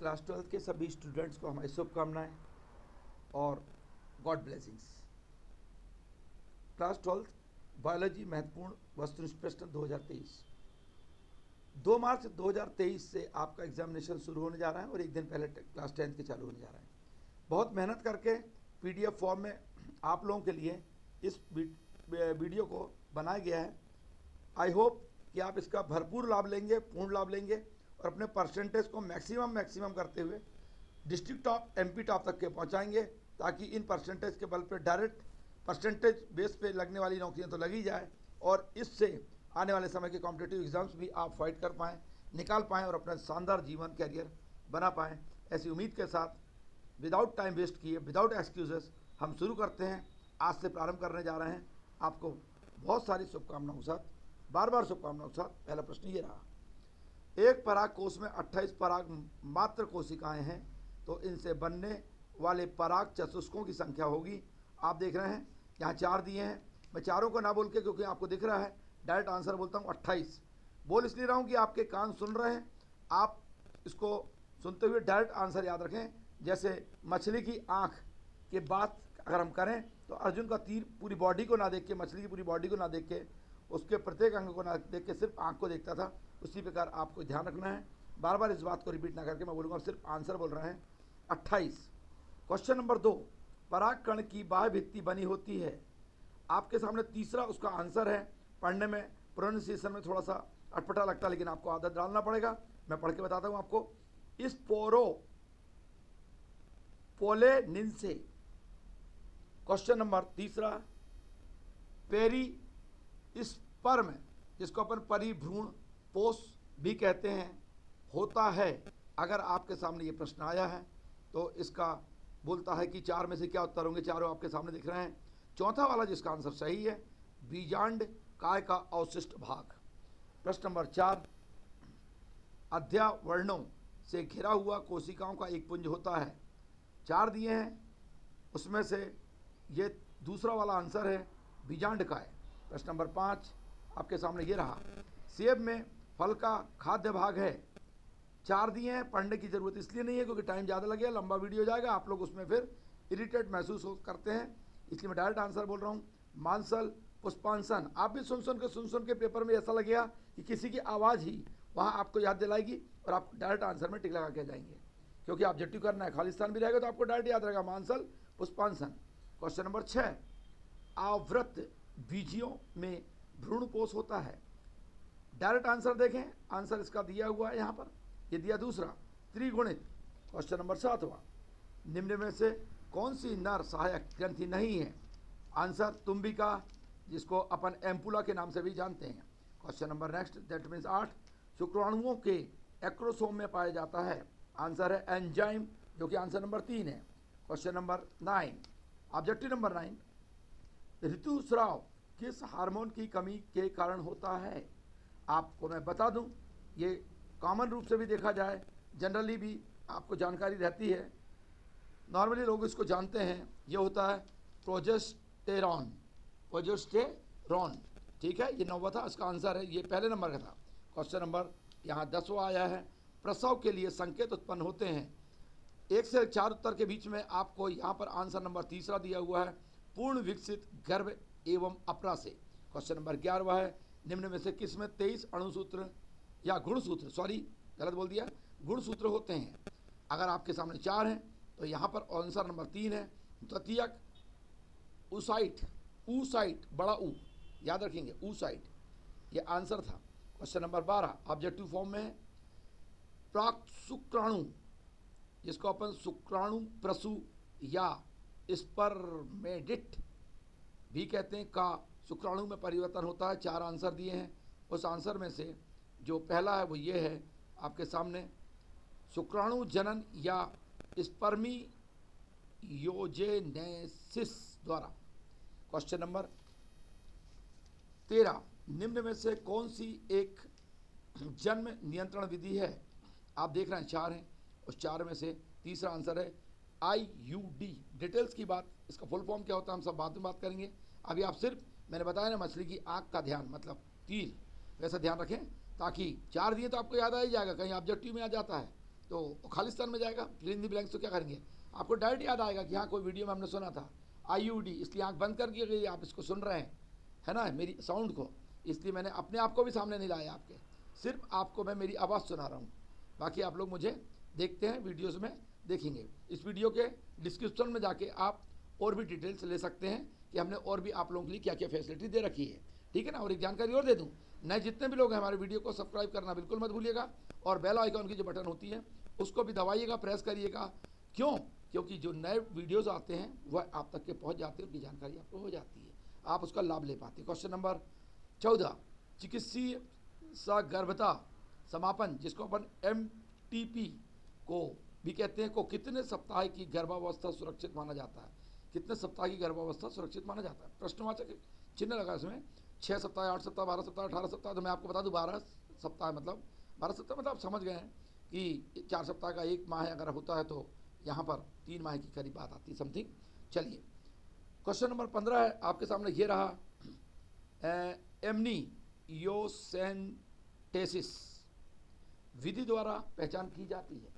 Class 12 के सभी students को हमारी शुभकामनाएं और गॉड ब्लेसिंग्स। क्लास 12 बायोलॉजी महत्वपूर्ण वस्तुनिष्ठ प्रश्न 2023, 2 मार्च 2023 से आपका एग्जामिनेशन शुरू होने जा रहा है और एक दिन पहले क्लास 10 के चालू होने जा रहा है। बहुत मेहनत करके PDF फॉर्म में आप लोगों के लिए इस वीडियो को बनाया गया है। आई होप कि आप इसका भरपूर लाभ लेंगे, पूर्ण लाभ लेंगे और अपने परसेंटेज को मैक्सिमम करते हुए डिस्ट्रिक्ट टॉप, MP टॉप तक के पहुंचाएंगे, ताकि इन परसेंटेज के बल पे डायरेक्ट परसेंटेज बेस पे लगने वाली नौकरियां तो लगी जाए और इससे आने वाले समय के कॉम्पिटिटिव एग्जाम्स भी आप फाइट कर पाएँ, निकाल पाएँ और अपना शानदार जीवन कैरियर बना पाएँ। ऐसी उम्मीद के साथ विदाउट टाइम वेस्ट किए, विदाउट एक्सक्यूजेस हम शुरू करते हैं। आज से प्रारंभ करने जा रहे हैं। आपको बहुत सारी शुभकामनाओं के साथ, बार शुभकामनाओं के साथ। पहला प्रश्न ये रहा, एक पराग कोष में 28 पराग मात्र कोशिकाएं हैं, तो इनसे बनने वाले पराग चतुष्कों की संख्या होगी। आप देख रहे हैं यहाँ 4 दिए हैं। मैं चारों को ना बोल के, क्योंकि आपको दिख रहा है, डायरेक्ट आंसर बोलता हूँ 28। बोल इसलिए रहा हूँ कि आपके कान सुन रहे हैं, आप इसको सुनते हुए डायरेक्ट आंसर याद रखें। जैसे मछली की आँख के बात अगर हम करें तो अर्जुन का तीर पूरी बॉडी को ना देख के, मछली की पूरी बॉडी को ना देख के, उसके प्रत्येक अंग को ना देख के सिर्फ आँख को देखता था। उसी प्रकार आपको ध्यान रखना है, बार इस बात को रिपीट ना करके मैं बोलूँगा, सिर्फ आंसर बोल रहे हैं 28। क्वेश्चन नंबर 2, पराग कण की बाह्य भित्ति बनी होती है। आपके सामने तीसरा उसका आंसर है। पढ़ने में, प्रोनाउंसिएशन में थोड़ा सा अटपटा लगता है, लेकिन आपको आदत डालना पड़ेगा। मैं पढ़ के बताता हूँ आपको। इस पोलेनिन से। क्वेश्चन नंबर तीसरा, पेरिस्पर्म, जिसको अपन परिभ्रूण पोष भी कहते हैं, होता है। अगर आपके सामने ये प्रश्न आया है तो इसका बोलता है कि 4 में से क्या उत्तर होंगे। चारों आपके सामने दिख रहे हैं। चौथा वाला जिसका आंसर सही है, बीजांड काय का अवशिष्ट भाग। प्रश्न नंबर 4, अध्यावरणों से घिरा हुआ कोशिकाओं का एक पुंज होता है। 4 दिए हैं, उसमें से ये दूसरा वाला आंसर है, बीजांड काय। प्रश्न नंबर 5 आपके सामने ये रहा, सेब में फल का खाद्य भाग है। 4 दिए हैं, पढ़ने की जरूरत इसलिए नहीं है क्योंकि टाइम ज़्यादा लगेगा, लंबा वीडियो जाएगा, आप लोग उसमें फिर इरिटेट महसूस करते हैं, इसलिए मैं डायरेक्ट आंसर बोल रहा हूँ, मांसल पुष्पांसन। आप भी सुन के पेपर में ऐसा लगेगा कि किसी की आवाज़ ही वहाँ आपको याद दिलाएगी और आप डायरेक्ट आंसर में टिक लगा के जाएंगे, क्योंकि ऑब्जेक्टिव करना है। खालिस्तान भी रहेगा तो आपको डायरेक्ट याद रहेगा, मांसल पुष्पांसन। क्वेश्चन नंबर 6, आवृत बीजियों में भ्रूणपोष होता है। डायरेक्ट आंसर देखें, आंसर इसका दिया हुआ है यहाँ पर, ये दिया दूसरा, त्रिगुणित। क्वेश्चन नंबर 7वां, निम्न में से कौन सी नर सहायक ग्रंथि नहीं है। आंसर तुम्बिका, जिसको अपन एम्पुला के नाम से भी जानते हैं। Question number next, that means 8, शुक्राणुओं के एक्रोसोम में पाया जाता है। आंसर है एंजाइम, जो कि आंसर नंबर 3 है। क्वेश्चन नंबर 9, ऑब्जेक्टिव नंबर 9, ऋतुस्राव किस हार्मोन की कमी के कारण होता है। आपको मैं बता दूं, ये कॉमन रूप से भी देखा जाए, जनरली भी आपको जानकारी रहती है, नॉर्मली लोग इसको जानते हैं, ये होता है प्रोजेस्टेरॉन। ठीक है, ये 9वां था, इसका आंसर है, ये पहले नंबर का था। क्वेश्चन नंबर यहाँ 10वां आया है, प्रसव के लिए संकेत उत्पन्न होते हैं। 1 से 4 उत्तर के बीच में आपको यहाँ पर आंसर नंबर तीसरा दिया हुआ है, पूर्ण विकसित गर्भ एवं अपरा से। क्वेश्चन नंबर 11वां है, निम्न में से किस में 23 अणुसूत्र या गुणसूत्र, सॉरी गलत बोल दिया, गुणसूत्र होते हैं। अगर आपके सामने 4 हैं तो यहाँ पर आंसर नंबर 3 है, द्वितीयक ऊसाइट, बड़ा ऊ याद रखेंगे, ऊसाइट, ये आंसर था। क्वेश्चन नंबर 12 ऑब्जेक्टिव फॉर्म में है, प्राक शुक्राणु, जिसको अपन शुक्राणु प्रसु या स्पर्मेडिट भी कहते हैं, का शुक्राणु में परिवर्तन होता है। 4 आंसर दिए हैं, उस आंसर में से जो पहला है वो ये है आपके सामने, शुक्राणु जनन या स्पर्मियोजेनेसिस द्वारा। क्वेश्चन नंबर 13, निम्न में से कौन सी एक जन्म नियंत्रण विधि है। आप देख रहे हैं 4 हैं, उस 4 में से तीसरा आंसर है IUD। डिटेल्स की बात, इसका फुल फॉर्म क्या होता है हम सब बाद में बात करेंगे। अभी आप सिर्फ, मैंने बताया ना, मछली की आँख का ध्यान, मतलब तीर, वैसा ध्यान रखें, ताकि 4 दिए तो आपको याद आ ही जाएगा, कहीं ऑब्जेक्टिव में आ जाता है तो खालिस्तान में जाएगा, फिल इन द ब्लैंक्स तो क्या करेंगे, आपको डायरेक्ट याद आएगा कि हाँ कोई वीडियो में हमने सुना था IUD, इसलिए आंख बंद करके आप इसको सुन रहे हैं, है ना, मेरी साउंड को, इसलिए मैंने अपने आप को भी सामने नहीं लाया आपके, सिर्फ आपको मैं मेरी आवाज़ सुना रहा हूँ। बाकी आप लोग मुझे देखते हैं, वीडियोज़ में देखेंगे। इस वीडियो के डिस्क्रिप्शन में जाके आप और भी डिटेल्स ले सकते हैं कि हमने और भी आप लोगों के लिए क्या क्या फैसिलिटी दे रखी है, ठीक है ना। और एक जानकारी और दे दूँ, नए जितने भी लोग हैं हमारे वीडियो को सब्सक्राइब करना बिल्कुल मत भूलिएगा, और बेल आइकॉन की जो बटन होती है उसको भी दबाइएगा, प्रेस करिएगा। क्यों? क्योंकि जो नए वीडियोज़ आते हैं वह आप तक के पहुँच जाते हैं, उनकी जानकारी आपको हो जाती है, आप उसका लाभ ले पाते हैं। क्वेश्चन नंबर 14, चिकित्सीय सगर्भता समापन, जिसको अपन MTP को भी कहते हैं, को कितने सप्ताह की गर्भावस्था सुरक्षित माना जाता है? कितने सप्ताह की गर्भावस्था सुरक्षित माना जाता है? प्रश्नवाचक चिन्ह लगा इसमें, 6 सप्ताह, 8 सप्ताह, 12 सप्ताह, 18 सप्ताह। तो मैं आपको बता दूं 12 सप्ताह मतलब 12 सप्ताह मतलब आप समझ गए हैं कि 4 सप्ताह का 1 माह अगर होता है तो यहाँ पर 3 माह की करीब बात आती है समथिंग। चलिए क्वेश्चन नंबर 15 है आपके सामने, ये रहा, एमनियोसेंटेसिस विधि द्वारा पहचान की जाती है।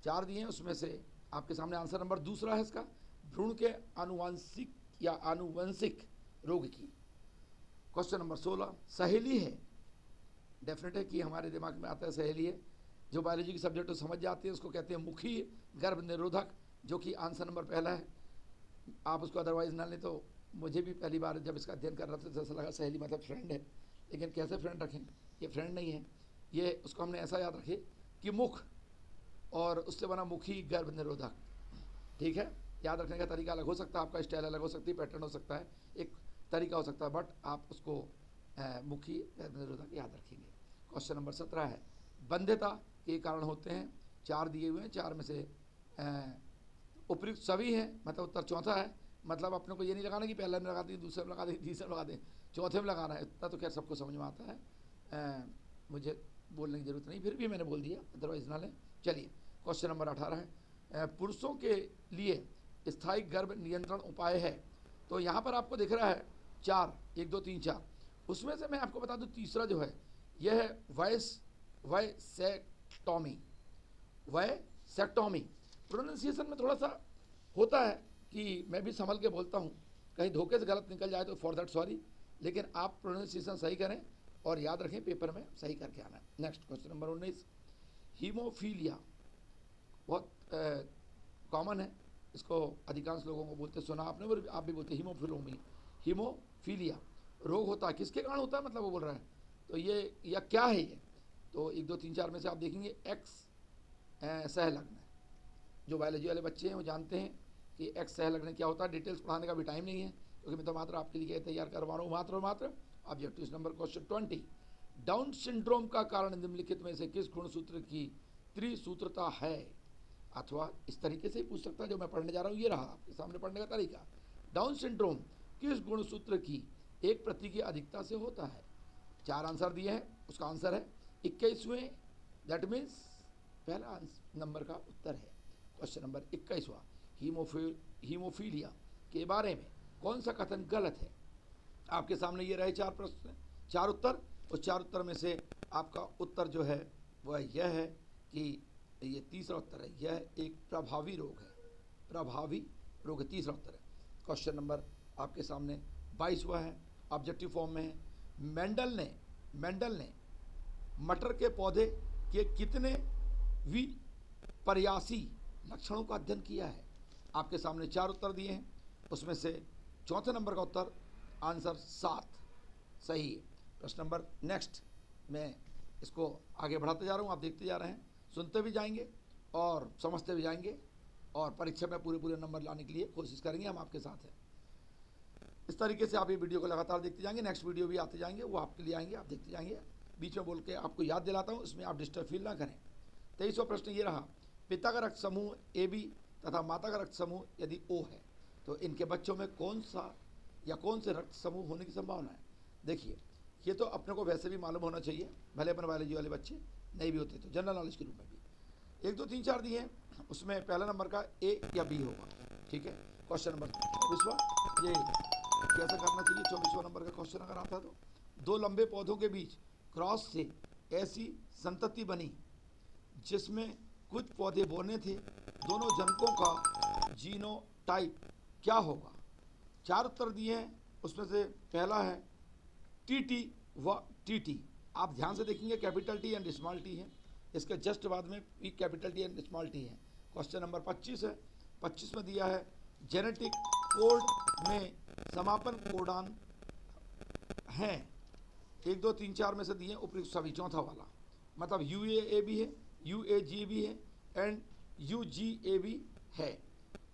4 दिए हैं, उसमें से आपके सामने आंसर नंबर दूसरा है इसका, भ्रूण के आनुवांशिक या आनुवंशिक रोग की। क्वेश्चन नंबर 16, सहेली है, डेफिनेट है कि हमारे दिमाग में आता है सहेली है, जो बायोलॉजी की सब्जेक्ट को समझ जाती है उसको कहते हैं मुखी गर्भ निरोधक, जो कि आंसर नंबर पहला है। आप उसको अदरवाइज ना लें तो मुझे भी पहली बार जब इसका अध्ययन कर रहा था तो ऐसा लगा सहेली मतलब फ्रेंड है, लेकिन कैसे फ्रेंड रखें, ये फ्रेंड नहीं है, ये उसको हमने ऐसा याद रखे कि मुख और उससे बना मुखी गर्भ निरोधक, ठीक है। याद रखने का तरीका अलग हो सकता है, आपका स्टाइल अलग हो सकती है, पैटर्न हो सकता है, एक तरीका हो सकता है, बट आप उसको मुखी गर्भ निरोधक याद रखेंगे। क्वेश्चन नंबर 17 है, बंध्यता के कारण होते हैं, 4 दिए हुए हैं, 4 में से उपयुक्त सभी हैं, मतलब उत्तर चौथा है। मतलब अपने को ये नहीं लगाना कि पहले में लगा दें, दूसरे में लगा दें, तीसरे में लगा दें, चौथे में लगाना है, इतना तो खैर सबको समझ में आता है, मुझे बोलने की ज़रूरत नहीं, फिर भी मैंने बोल दिया, अदरवाइज ना लें। चलिए क्वेश्चन नंबर 18 है, पुरुषों के लिए स्थायी गर्भ नियंत्रण उपाय है। तो यहाँ पर आपको दिख रहा है 4, 1 2 3 4, उसमें से मैं आपको बता दूँ तीसरा जो है यह है वैसेक्टॉमी। प्रोनाउंसिएशन में थोड़ा सा होता है कि मैं भी संभल के बोलता हूँ, कहीं धोखे से गलत निकल जाए तो फॉर दैट सॉरी, लेकिन आप प्रोनाउंसिएशन सही करें और याद रखें पेपर में सही करके आना है। नेक्स्ट क्वेश्चन नंबर 19, हीमोफीलिया बहुत कॉमन है, इसको अधिकांश लोगों को बोलते सुना आपने, और आप भी बोलते हीमोफीलिया रोग होता है, किसके कारण होता है मतलब वो बोल रहा है, तो ये या क्या है ये, तो 1 2 3 4 में से आप देखेंगे एक्स सहलग्न। जो बायोलॉजी वाले बच्चे हैं वो जानते हैं कि एक्स सहलग्न क्या होता है, डिटेल्स पढ़ाने का भी टाइम नहीं है क्योंकि मैं तो मात्र आपके लिए तैयार करवा रहा हूँ, मात्र objective number. Question 20, down syndrome का कारण निम्नलिखित में से किस गुणसूत्र की त्रिसूत्रता है, अथवा इस तरीके से ही पूछ सकता है जो मैं पढ़ने जा रहा हूँ, ये रहा आपके सामने पढ़ने का तरीका। डाउन सिंड्रोम किस गुणसूत्र की एक प्रति की अधिकता से होता है? 4 आंसर दिए हैं, उसका आंसर है 21वें, दैट मीन्स पहला नंबर का उत्तर है। क्वेश्चन नंबर 21वां, हीमोफीलिया के बारे में कौन सा कथन गलत है? आपके सामने ये रहे 4 प्रश्न, 4 उत्तर, और 4 उत्तर में से आपका उत्तर जो है वह यह है कि ये तीसरा उत्तर है, यह एक प्रभावी रोग है, प्रभावी रोग है, तीसरा उत्तर है। क्वेश्चन नंबर आपके सामने 22वां है, ऑब्जेक्टिव फॉर्म में है, मेंडल ने मटर के पौधे के कितने विपर्यासी लक्षणों का अध्ययन किया है? आपके सामने 4 उत्तर दिए हैं, उसमें से चौथे नंबर का उत्तर आंसर 7 सही है। प्रश्न नंबर नेक्स्ट, मैं इसको आगे बढ़ाते जा रहा हूँ, आप देखते जा रहे हैं, सुनते भी जाएंगे और समझते भी जाएंगे, और परीक्षा में पूरे नंबर लाने के लिए कोशिश करेंगे, हम आपके साथ हैं। इस तरीके से आप ये वीडियो को लगातार देखते जाएंगे, नेक्स्ट वीडियो भी आते जाएंगे, वो आपके लिए आएंगे, आप देखते जाएंगे। बीच में बोल के आपको याद दिलाता हूँ, इसमें आप डिस्टर्ब फील ना करें। 23वां प्रश्न ये रहा, पिता का रक्त समूह AB तथा माता का रक्त समूह यदि O है तो इनके बच्चों में कौन से रक्त समूह होने की संभावना है? देखिए ये तो अपने को वैसे भी मालूम होना चाहिए, भले अपन बायोलॉजी वाले बच्चे नहीं भी होते तो जनरल नॉलेज के रूप में भी। 1 2 3 4 दिए हैं, उसमें पहला नंबर का A या B होगा, ठीक है। क्वेश्चन नंबर 24वां, ये कैसा करना चाहिए? 24वां नंबर का क्वेश्चन अगर आता है तो, 2 लंबे पौधों के बीच क्रॉस से ऐसी संतति बनी जिसमें कुछ पौधे बोने थे, दोनों जनकों का जीनोटाइप क्या होगा? 4 उत्तर दिए हैं, उसमें से पहला है टीटी व टीटी। आप ध्यान से देखेंगे capital T and small T है, इसके जस्ट बाद में P capital T and small T है। क्वेश्चन नंबर 25 है, 25 में दिया है जेनेटिक कोड में समापन कोडान हैं, 1 2 3 4 में से दिए उपयुक्त सभी, चौथा वाला मतलब UAA भी है, UAG भी है एंड UGA भी है,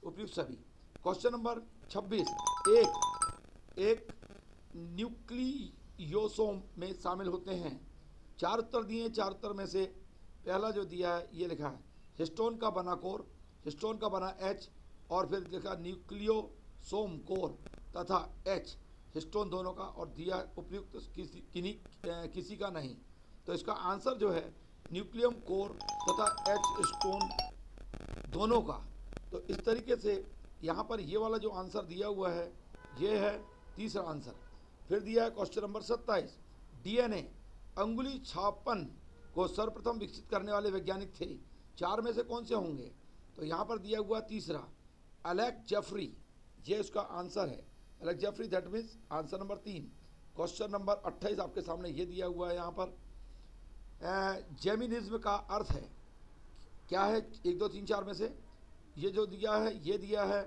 उपयुक्त सभी। क्वेश्चन नंबर 26, एक न्यूक्लियोसोम में शामिल होते हैं। 4 उत्तर दिए हैं, 4 उत्तर में से पहला जो दिया है ये लिखा है हिस्टोन का बना कोर, हिस्टोन का बना H, और फिर लिखा न्यूक्लियोसोम कोर तथा H हिस्टोन दोनों का, और दिया उपयुक्त किसी का नहीं। तो इसका आंसर जो है न्यूक्लियम कोर तथा H हिस्टोन दोनों का। तो इस तरीके से यहाँ पर ये वाला जो आंसर दिया हुआ है ये है तीसरा आंसर। फिर दिया है क्वेश्चन नंबर 27, DNA अंगुली छापन को सर्वप्रथम विकसित करने वाले वैज्ञानिक थे, 4 में से कौन से होंगे? तो यहाँ पर दिया हुआ तीसरा एलेक्स जेफरी, ये उसका आंसर है, Alex Jeffrey, that means answer number 3। Question number 28 आपके सामने ये दिया हुआ है, यहाँ पर जेमिनिज्म का अर्थ है क्या है? 1 2 3 4 में से ये जो दिया है ये दिया है,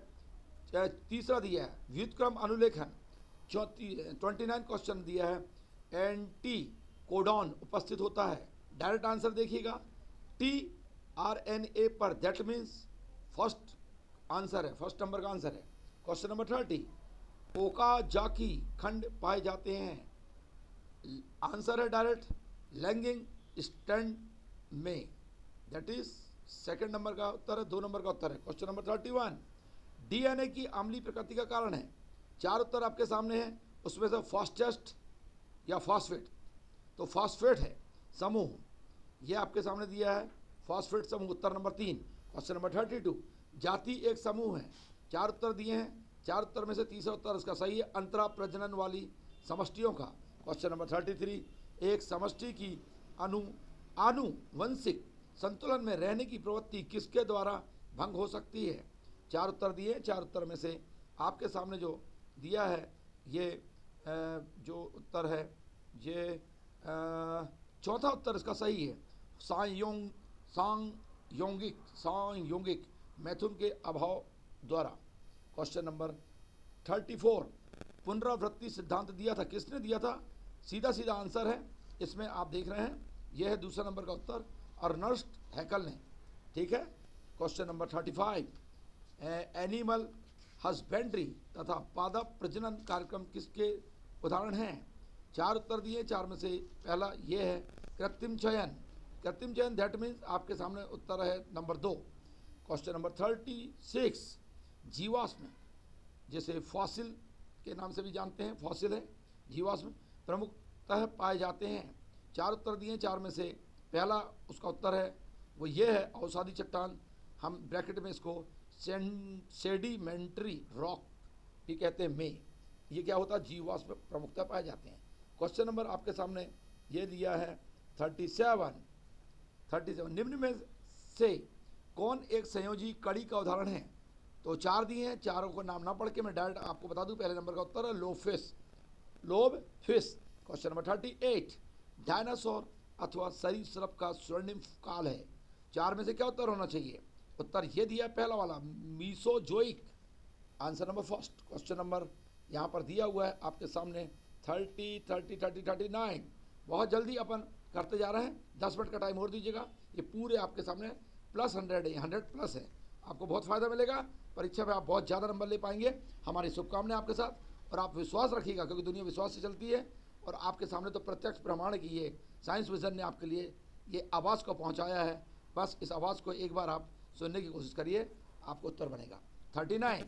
तीसरा दिया है व्युत्क्रम अनुलेखन, 29 क्वेश्चन दिया है एंटी कोडॉन उपस्थित होता है। डायरेक्ट आंसर देखिएगा tRNA पर, दैट मीन्स फर्स्ट आंसर है, फर्स्ट नंबर का आंसर है। क्वेश्चन नंबर 30, ओकाजाकी खंड पाए जाते हैं, आंसर है डायरेक्ट लैंगिंग स्टैंड में, दैट इज सेकंड नंबर का उत्तर है, 2 नंबर का उत्तर है। क्वेश्चन नंबर 31, DNA की अम्लीय प्रकृति का कारण है, 4 उत्तर आपके सामने हैं, उसमें से फास्टेस्ट या फास्फेट, तो फास्फेट है समूह, यह आपके सामने दिया है फास्फेट समूह, उत्तर नंबर 3। क्वेश्चन नंबर 32, जाति एक समूह है, 4 उत्तर दिए हैं, 4 उत्तर में से तीसरा उत्तर इसका सही है, अंतरा प्रजनन वाली समष्टियों का। क्वेश्चन नंबर 33, एक समष्टि की आनुवंशिक संतुलन में रहने की प्रवृत्ति किसके द्वारा भंग हो सकती है? 4 उत्तर दिए, 4 उत्तर में से आपके सामने जो दिया है ये जो उत्तर है ये चौथा उत्तर इसका सही है, सांयोगिक मैथुन के अभाव द्वारा। क्वेश्चन नंबर 34, पुनरावृत्ति सिद्धांत दिया था, किसने दिया था? सीधा सीधा आंसर है, इसमें आप देख रहे हैं यह है दूसरा नंबर का उत्तर, अर्नस्ट हैकल ने, ठीक है। क्वेश्चन नंबर 35, एनिमल हस्बेंड्री तथा पादप प्रजनन कार्यक्रम किसके उदाहरण हैं? 4 उत्तर दिए, 4 में से पहला ये है कृत्रिम चयन, कृत्रिम चयन दैट मीन्स आपके सामने उत्तर है नंबर 2। क्वेश्चन नंबर 36, जीवाश्म जैसे फॉसिल के नाम से भी जानते हैं, फॉसिल है जीवाश्म प्रमुखतः पाए जाते हैं, 4 उत्तर दिए, 4 में से पहला उसका उत्तर है वो ये है औषधि चट्टान, हम ब्रैकेट में इसको सेडिमेंट्री रॉक भी कहते हैं में, ये क्या होता है? जीवाश्म प्रमुखता पाए जाते हैं। क्वेश्चन नंबर आपके सामने ये दिया है 37, निम्न में से कौन एक संयोजी कड़ी का उदाहरण है? तो 4 दिए हैं, चारों को नाम ना पढ़ के मैं डायरेक्ट आपको बता दूं, पहले नंबर का उत्तर है lobe fish. Question number 38, dinosaur अथवा सरीसृप का स्वर्णिम काल है, 4 में से क्या उत्तर होना चाहिए? उत्तर ये दिया पहला वाला Mesozoic, answer number first. Question number यहाँ पर दिया हुआ है आपके सामने 39, बहुत जल्दी अपन करते जा रहे हैं, 10 मिनट का टाइम और दीजिएगा, ये पूरे आपके सामने +100 है, 100 प्लस है, आपको बहुत फ़ायदा मिलेगा, परीक्षा में आप बहुत ज़्यादा नंबर ले पाएंगे, हमारी शुभकामनाएं आपके साथ, और आप विश्वास रखिएगा क्योंकि दुनिया विश्वास से चलती है, और आपके सामने तो प्रत्यक्ष प्रमाण की ये साइंस विजन ने आपके लिए ये आवाज़ को पहुँचाया है, बस इस आवाज़ को एक बार आप सुनने की कोशिश करिए, आपको उत्तर बनेगा। 39,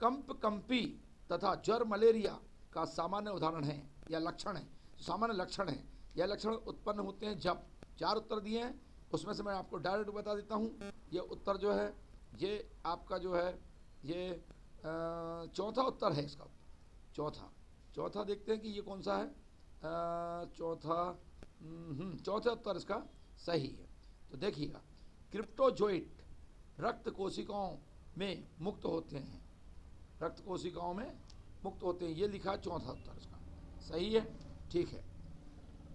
कंपी तथा ज्वर मलेरिया का सामान्य उदाहरण है या लक्षण है, सामान्य लक्षण है, यह लक्षण उत्पन्न होते हैं जब, 4 उत्तर दिए हैं, उसमें से मैं आपको डायरेक्ट बता देता हूँ, ये उत्तर जो है ये आपका जो है ये चौथा उत्तर है इसका, चौथा देखते हैं कि ये कौन सा है, चौथा उत्तर इसका सही है। तो देखिएगा, क्रिप्टोजोइट रक्त कोशिकाओं में मुक्त होते हैं, रक्त कोशिकाओं में मुक्त होते हैं, ये लिखा है चौथा उत्तर इसका, सही है, ठीक है।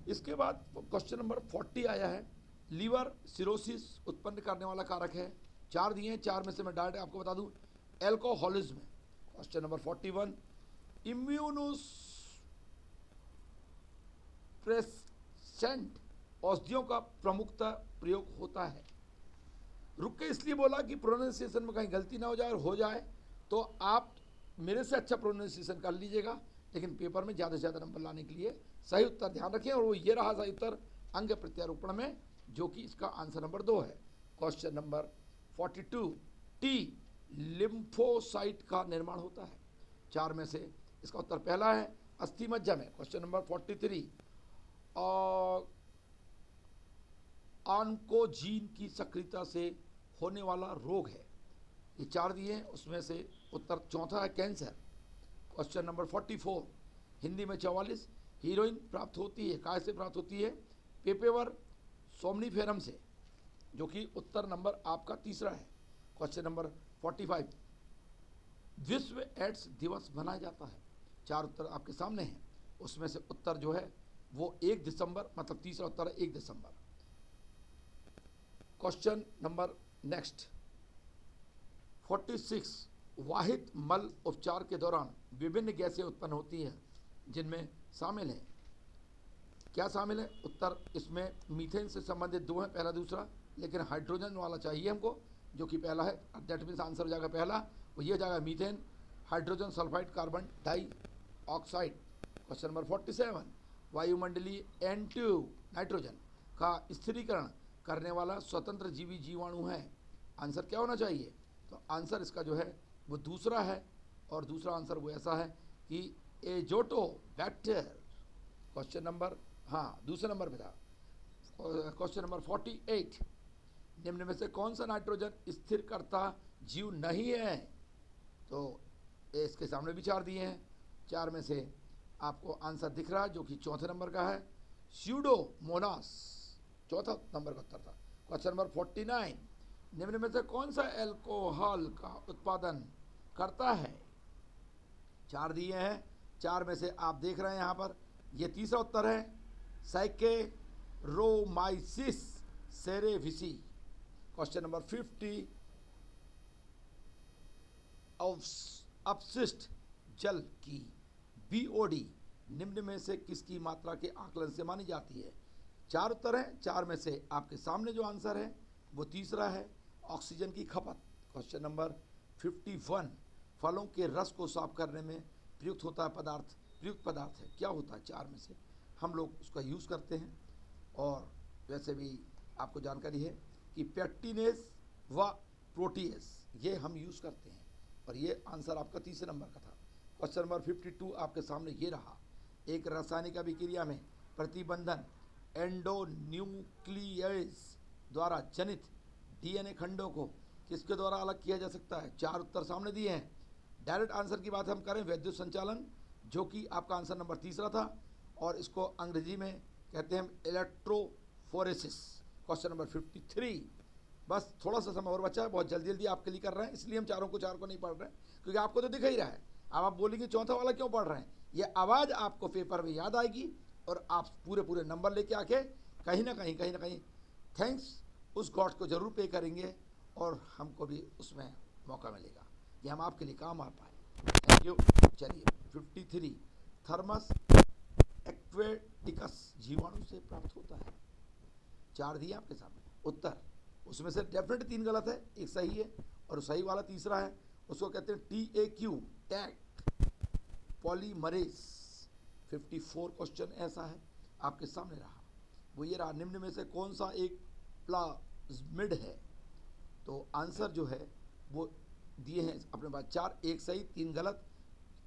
इसके बाद क्वेश्चन नंबर 40 आया है, लीवर सिरोसिस उत्पन्न करने वाला कारक है, 4 दिए हैं, 4 में से मैं डायरेक्ट आपको बता दूं, एल्कोहलिज्म। क्वेश्चन नंबर 41, इम्यूनोप्रेसेंट औषधियों का प्रमुखता प्रयोग होता है। रुक के इसलिए बोला कि प्रोनाउंसिएशन में कहीं गलती ना हो जाए, और हो जाए तो आप मेरे से अच्छा प्रोनाउंसिएशन कर लीजिएगा, लेकिन पेपर में ज़्यादा से ज़्यादा नंबर लाने के लिए सही उत्तर ध्यान रखें, और वो ये रहा सही उत्तर अंग प्रत्यारोपण में, जो कि इसका आंसर नंबर 2 है। क्वेश्चन नंबर 42, टी लिम्फोसाइट का निर्माण होता है, 4 में से इसका उत्तर पहला है, अस्थि मज्जा में। क्वेश्चन नंबर 43, ऑन्कोजीन की सक्रियता से होने वाला रोग है, ये 4 दिए हैं, उसमें से उत्तर चौथा है, कैंसर। क्वेश्चन नंबर 44, हिंदी में 44, हीरोइन प्राप्त होती है, काय से प्राप्त होती है, पेपेवर सोमनीफेरम से, जो कि उत्तर नंबर आपका तीसरा है। क्वेश्चन नंबर 45, विश्व एड्स दिवस मनाया जाता है, 4 उत्तर आपके सामने हैं, उसमें से उत्तर जो है वो 1 दिसंबर, मतलब तीसरा उत्तर है 1 दिसंबर। क्वेश्चन नंबर नेक्स्ट 46, वाहित मल उपचार के दौरान विभिन्न गैसें उत्पन्न होती हैं, जिनमें शामिल है, क्या शामिल है, उत्तर इसमें मीथेन से संबंधित 2 हैं, पहला दूसरा, लेकिन हाइड्रोजन वाला चाहिए हमको, जो कि पहला है, दैट मीन्स आंसर हो जाएगा पहला, वो ये हो जाएगा methane, hydrogen sulphide carbon dioxide. Question number 47, वायुमंडलीय N2 नाइट्रोजन का स्थिरीकरण करने वाला स्वतंत्र जीवी जीवाणु है, आंसर क्या होना चाहिए, तो आंसर इसका जो है वो दूसरा है, और दूसरा आंसर वो ऐसा है कि एजोटोबैक्टर। क्वेश्चन नंबर, हाँ दूसरे नंबर पे था। क्वेश्चन नंबर 48, निम्न में से कौन सा नाइट्रोजन स्थिर करता जीव नहीं है, तो इसके सामने भी 4 दिए हैं, 4 में से आपको आंसर दिख रहा है, जो कि चौथे नंबर का है, स्यूडोमोनास, चौथा नंबर का उत्तर था। क्वेश्चन नंबर 49, निम्न में से कौन सा एल्कोहल का उत्पादन करता है, 4 दिए हैं, 4 में से आप देख रहे हैं यहाँ पर, ये तीसरा उत्तर है, साइकेरोमाइसिस सेरेविसी। क्वेश्चन नंबर 50, अपशिष्ट जल की BOD निम्न में से किसकी मात्रा के आकलन से मानी जाती है, 4 उत्तर हैं, 4 में से आपके सामने जो आंसर है वो तीसरा है, ऑक्सीजन की खपत। क्वेश्चन नंबर 51, फलों के रस को साफ करने में प्रयुक्त होता है पदार्थ, प्रयुक्त पदार्थ है, क्या होता है, 4 में से हम लोग उसका यूज़ करते हैं, और वैसे भी आपको जानकारी है कि पेक्टिनेस व प्रोटीएस ये हम यूज़ करते हैं, और ये आंसर आपका तीसरे नंबर का था। क्वेश्चन नंबर 52 आपके सामने ये रहा, एक रासायनिक अभिक्रिया में प्रतिबंधन एंडोन्यूक्लियस द्वारा जनित DNA खंडों को किसके द्वारा अलग किया जा सकता है, 4 उत्तर सामने दिए हैं। डायरेक्ट आंसर की बात हम करें, विद्युत संचालन, जो कि आपका आंसर नंबर तीसरा था, और इसको अंग्रेजी में कहते हैं इलेक्ट्रोफोरेसिस। क्वेश्चन नंबर 53, बस थोड़ा सा समय और बचा है, बहुत जल्दी जल्दी आपके लिए कर रहे हैं, इसलिए हम 4 को नहीं पढ़ रहे हैं, क्योंकि आपको तो दिख ही रहा है। अब आप बोलेंगे चौथा वाला क्यों पढ़ रहे हैं, ये आवाज़ आपको पेपर में याद आएगी, और आप पूरे नंबर लेके आके कहीं ना कहीं थैंक्स उस गॉड को ज़रूर पे करेंगे, और हमको भी उसमें मौका मिलेगा कि हम आपके लिए काम आ पाए। Thank you. चलिए 53, थर्मस एक्वेटिकस जीवाणु से प्राप्त होता है, 4 दिए आपके सामने उत्तर, उसमें से डेफिनेट 3 गलत है, एक सही है, और सही वाला तीसरा है, उसको कहते हैं TAQ टैक्ट पॉलीमरेज। 54 क्वेश्चन ऐसा है आपके सामने रहा, वो ये रहा, निम्न में से कौन सा एक प्लाज्मिड है, तो आंसर जो है वो दिए हैं अपने पास 4, एक सही 3 गलत।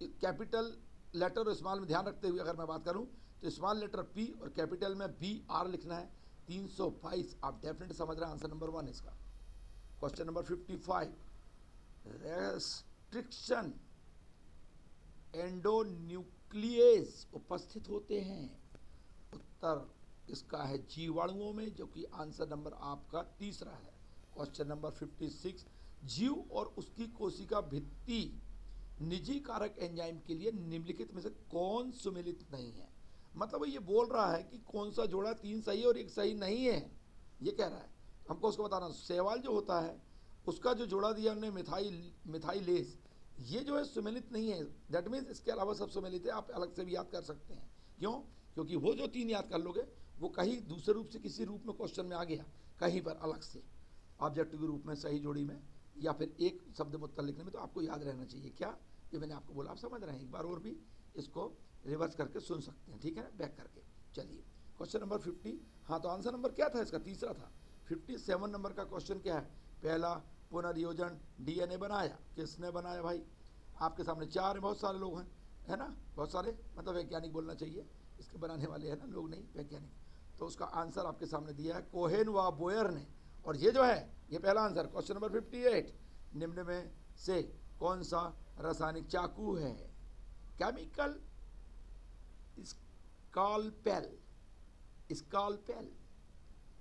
कैपिटल लेटर और स्मॉल में ध्यान रखते हुए अगर मैं बात करूं तो स्मॉल लेटर P और कैपिटल में BR लिखना है। 322 आप डेफिनेट समझ रहे हैं, आंसर नंबर 1 इसका। क्वेश्चन नंबर 55, रेस्ट्रिक्शन एंडोन्यूक्लियस उपस्थित होते हैं, उत्तर इसका है जीवाणुओं में, जो कि आंसर नंबर आपका तीसरा है। क्वेश्चन नंबर 56, जीव और उसकी कोशिका भित्ति निजी कारक एंजाइम के लिए निम्नलिखित में से कौन सुमेलित नहीं है। मतलब ये बोल रहा है कि कौन सा जोड़ा 3 सही और 1 सही नहीं है, ये कह रहा है हमको उसको बताना। शैवाल जो होता है उसका जो जोड़ा दिया हमने मिथाइलेस, ये जो है सुमेलित नहीं है। दैट मीन्स इसके अलावा सब सुमेलित है। आप अलग से भी याद कर सकते हैं। क्यों? क्योंकि वो जो 3 याद कर लोगे वो कहीं दूसरे रूप से किसी रूप में क्वेश्चन में आ गया, कहीं पर अलग से ऑब्जेक्टिव के रूप में सही जोड़ी में, या फिर एक शब्द में उत्तर लिखने में, तो आपको याद रहना चाहिए। क्या ये मैंने आपको बोला, आप समझ रहे हैं? एक बार और भी इसको रिवर्स करके सुन सकते हैं, ठीक है ना, बैक करके। चलिए क्वेश्चन नंबर 50, हाँ तो आंसर नंबर क्या था इसका? तीसरा था। 57 नंबर का क्वेश्चन क्या है? पहला पुनर्योजन डीएनए बनाया, किसने बनाया भाई? आपके सामने 4 है, बहुत सारे लोग हैं, है ना, बहुत सारे, मतलब वैज्ञानिक बोलना चाहिए, इसके बनाने वाले हैं ना, लोग नहीं, वैज्ञानिक। तो उसका आंसर आपके सामने दिया है, कोहेन व बोयर ने। और ये जो है ये पहला आंसर। क्वेश्चन नंबर 58, निम्न में से कौन सा रासायनिक चाकू है? केमिकल स्कालपेल, स्कालपेल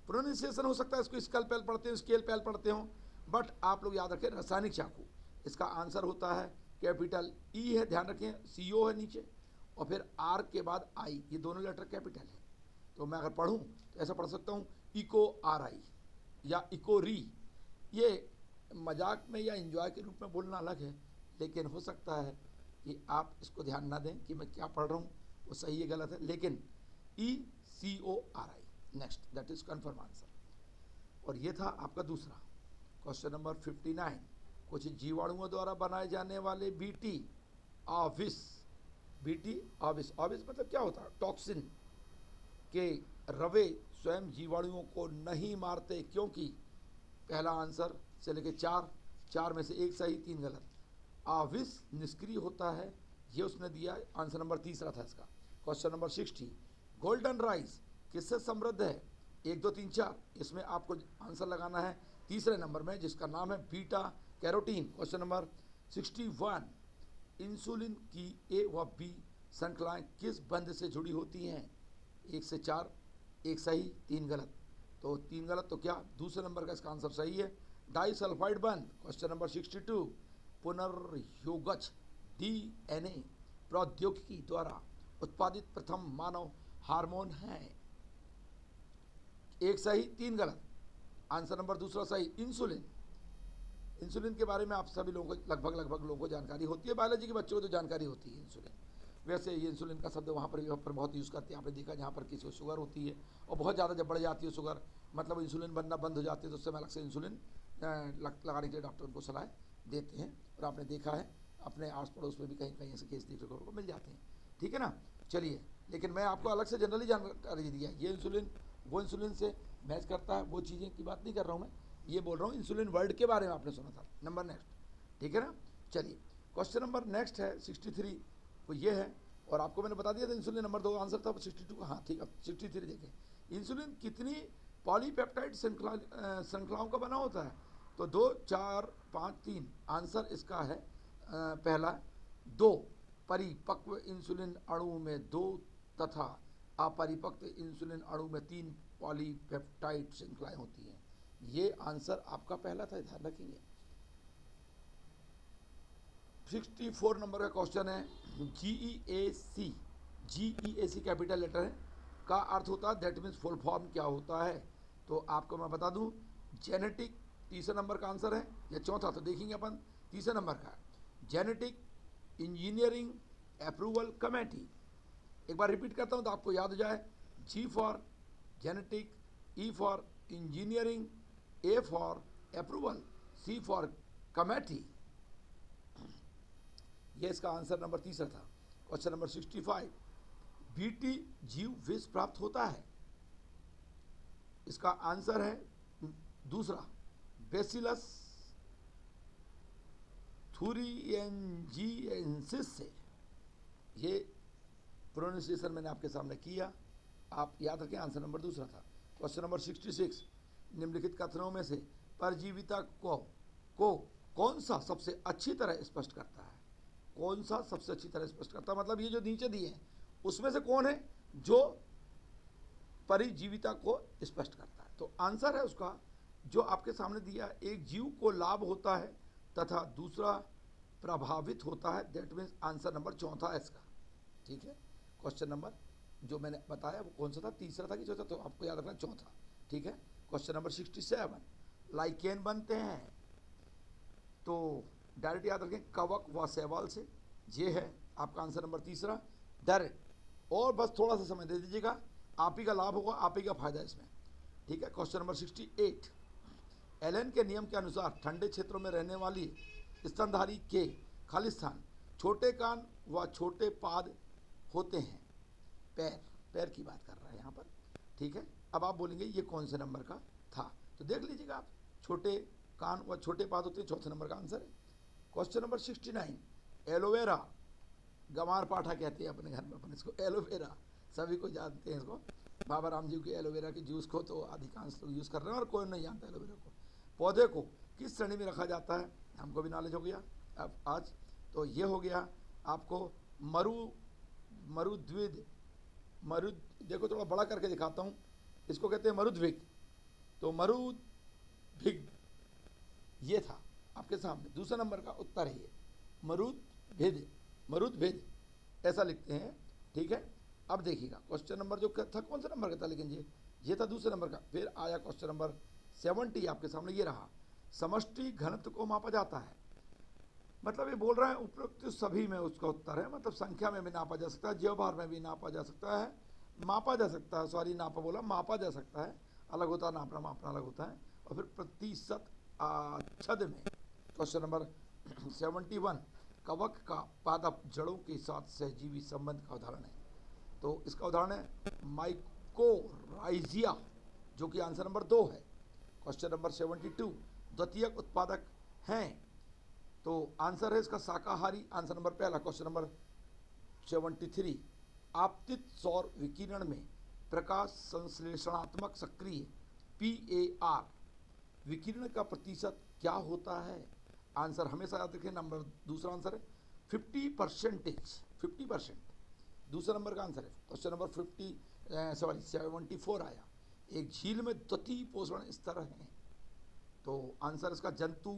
प्रोनाउंसिएशन हो सकता है, इसको स्कालपेल पढ़ते हो, स्केल पेल पढ़ते हो, बट आप लोग याद रखें रासायनिक चाकू। इसका आंसर होता है कैपिटल ई है, ध्यान रखें, CO है नीचे, और फिर R के बाद I, ये दोनों लेटर कैपिटल है। तो मैं अगर पढ़ूँ तो ऐसा पढ़ सकता हूँ, इको RI या इको री। ये मजाक में या एंजॉय के रूप में बोलना अलग है, लेकिन हो सकता है कि आप इसको ध्यान ना दें कि मैं क्या पढ़ रहा हूँ, वो सही है गलत है, लेकिन ECORI, next, that is confirm answer. और ये था आपका दूसरा। क्वेश्चन नंबर 59, कुछ जीवाणुओं द्वारा बनाए जाने वाले बीटी आविस, बीटी आविस, आविस मतलब क्या होता है? टॉक्सिन के रवे स्वयं जीवाणुओं को नहीं मारते, क्योंकि पहला आंसर से लेके 4 में से 1 सही 3 गलत। आविस निष्क्रिय होता है, ये उसने दिया, आंसर नंबर तीसरा था इसका। क्वेश्चन नंबर 60, गोल्डन राइस किससे समृद्ध है? 1 2 3 4, इसमें आपको आंसर लगाना है तीसरे नंबर में, जिसका नाम है beta carotene. Question number 61, insulin की A व B श्रृंखलाएं किस बंध से जुड़ी होती हैं? 1 से 4, 1 सही 3 गलत। तो 3 गलत, तो क्या दूसरे नंबर का इसका आंसर सही है, डाइसल्फाइड बंध। क्वेश्चन नंबर 62, पुनर्योगज DNA प्रौद्योगिकी द्वारा उत्पादित प्रथम मानव हार्मोन है? 1 सही 3 गलत। आंसर नंबर दूसरा सही, इंसुलिन। इंसुलिन के बारे में आप सभी लोगों को लगभग लोगों को जानकारी होती है, बायोलॉजी के बच्चों को तो जानकारी होती है इंसुलिन। वैसे ये इंसुलिन का शब्द वहाँ पर बहुत यूज़ करते हैं, आपने देखा जहाँ पर किसी को शुगर होती है और बहुत ज़्यादा जब बढ़ जाती है शुगर, मतलब इंसुलिन बनना बंद हो जाती है, तो उससे अलग से इंसुलिन लगाने के लिए डॉक्टर उनको सलाह देते हैं। और आपने देखा है अपने आस पड़ोस में भी कहीं कहीं ऐसे केस देखने को मिल जाते हैं, ठीक है ना। चलिए, लेकिन मैं आपको अलग से जनरली जानकारी दिया, ये इंसुलिन वो इंसुलिन से मैच करता है, वो चीज़ें की बात नहीं कर रहा हूँ मैं, ये बोल रहा हूँ इंसुलिन वर्ड के बारे में आपने सुना था। नंबर नेक्स्ट, ठीक है ना। चलिए क्वेश्चन नंबर नेक्स्ट है 63, वो ये है, और आपको मैंने बता दिया था इंसुलिन नंबर 2 आंसर था 62 का। हाँ ठीक है, 63 देखें, इंसुलिन कितनी पॉलीपेप्टाइड श्रृंखलाओं का बना होता है? तो 2 4 5 3, आंसर इसका है पहला 2। परिपक्व इंसुलिन अणु में 2 तथा अपरिपक्व इंसुलिन अणु में 3 पॉलीपेप्टाइड श्रृंखलाएं होती हैं। ये आंसर आपका पहला था, ध्यान रखेंगे। 64 नंबर का क्वेश्चन है, GEAC कैपिटल लेटर है का अर्थ होता है, दैट मीन्स फुल फॉर्म क्या होता है? तो आपको मैं बता दूं, जेनेटिक तीसरे नंबर का आंसर है, या चौथा, तो देखेंगे अपन तीसरे नंबर का, जेनेटिक इंजीनियरिंग अप्रूवल कमेटी। एक बार रिपीट करता हूं तो आपको याद हो जाए, G for genetic, E for engineering, A for approval, C for committee. ये इसका आंसर नंबर तीसरा था। क्वेश्चन नंबर 65, बीटी जीव विष प्राप्त होता है? इसका आंसर है दूसरा, बेसिलस थुरिएंजिएंसिस से। ये प्रोनाउंसिएशन मैंने आपके सामने किया, आप याद रखें, आंसर नंबर दूसरा था। क्वेश्चन नंबर 66, निम्नलिखित कथनों में से परजीविता को कौन सा सबसे अच्छी तरह स्पष्ट करता है? कौन सा सबसे अच्छी तरह स्पष्ट करता है, मतलब ये जो नीचे दिए हैं उसमें से कौन है जो परिजीविता को स्पष्ट करता है। तो आंसर है उसका जो आपके सामने दिया, एक जीव को लाभ होता है तथा दूसरा प्रभावित होता है। दैट मीन्स आंसर नंबर चौथा है इसका। ठीक है, क्वेश्चन नंबर जो मैंने बताया वो कौन सा था, तीसरा था कि चौथा, तो आपको याद रखना चौथा। ठीक है, क्वेश्चन नंबर 67, लाइकेन बनते हैं तो डायरेक्ट याद रखें कवक व शैवाल से। ये है आपका आंसर नंबर तीसरा, डायरेक्ट। और बस थोड़ा सा समय दे दीजिएगा, आप ही का लाभ होगा, आप ही का फायदा इसमें। ठीक है, क्वेश्चन नंबर 68, एलन के नियम के अनुसार ठंडे क्षेत्रों में रहने वाली स्तनधारी के खाली स्थान छोटे कान व छोटे पाद होते हैं। पैर, पैर की बात कर रहा है यहाँ पर। ठीक है, अब आप बोलेंगे ये कौन से नंबर का था, तो देख लीजिएगा आप, छोटे कान व छोटे पाद होते हैं, चौथे नंबर का आंसर है। क्वेश्चन नंबर 69, एलोवेरा, गंवार पाठा कहते हैं अपने घर में अपन इसको, एलोवेरा सभी को जानते हैं इसको, बाबा रामदेव के एलोवेरा के जूस को तो अधिकांश लोग यूज़ कर रहे हैं और कोई नहीं जानता एलोवेरा को। पौधे को किस श्रेणी में रखा जाता है, हमको भी नॉलेज हो गया अब आज। तो ये हो गया आपको मरुद्विद, देखो थोड़ा बड़ा करके दिखाता हूँ, इसको कहते हैं मरुद्विग। तो मरुद्विग ये था आपके सामने, दूसरे नंबर का उत्तर है ये मरुद्भिद ऐसा लिखते हैं। ठीक है, अब देखिएगा क्वेश्चन नंबर जो था कौन सा नंबर का था, लेकिन ये था दूसरे नंबर का। फिर आया क्वेश्चन नंबर 70 आपके सामने, ये रहा, समष्टि घनत्व को मापा जाता है। मतलब ये बोल रहा है उपरोक्त सभी में उसका उत्तर है, मतलब संख्या में भी नापा जा सकता है, ज्यवभार में भी नापा जा सकता है, मापा जा सकता है, सॉरी नापा बोला, मापा जा सकता है, अलग होता है नापना, मापना अलग होता है। और फिर प्रतिशत छद में क्वेश्चन नंबर 71, कवक का पादप जड़ों के साथ सहजीवी संबंध का उदाहरण है। तो इसका उदाहरण है माइकोराइजिया, जो कि आंसर नंबर 2 है। क्वेश्चन नंबर 72, द्वितीयक उत्पादक हैं, तो आंसर है इसका शाकाहारी, आंसर नंबर पहला। क्वेश्चन नंबर 73, आपतित सौर विकिरण में प्रकाश संश्लेषणात्मक सक्रिय PAR विकिरण का प्रतिशत क्या होता है। आंसर हमेशा याद रखें, नंबर दूसरा आंसर है 50%, दूसरा नंबर का आंसर है। क्वेश्चन नंबर 74 आया, एक झील में द्वितीय पोषण स्तर है, तो आंसर इसका जंतु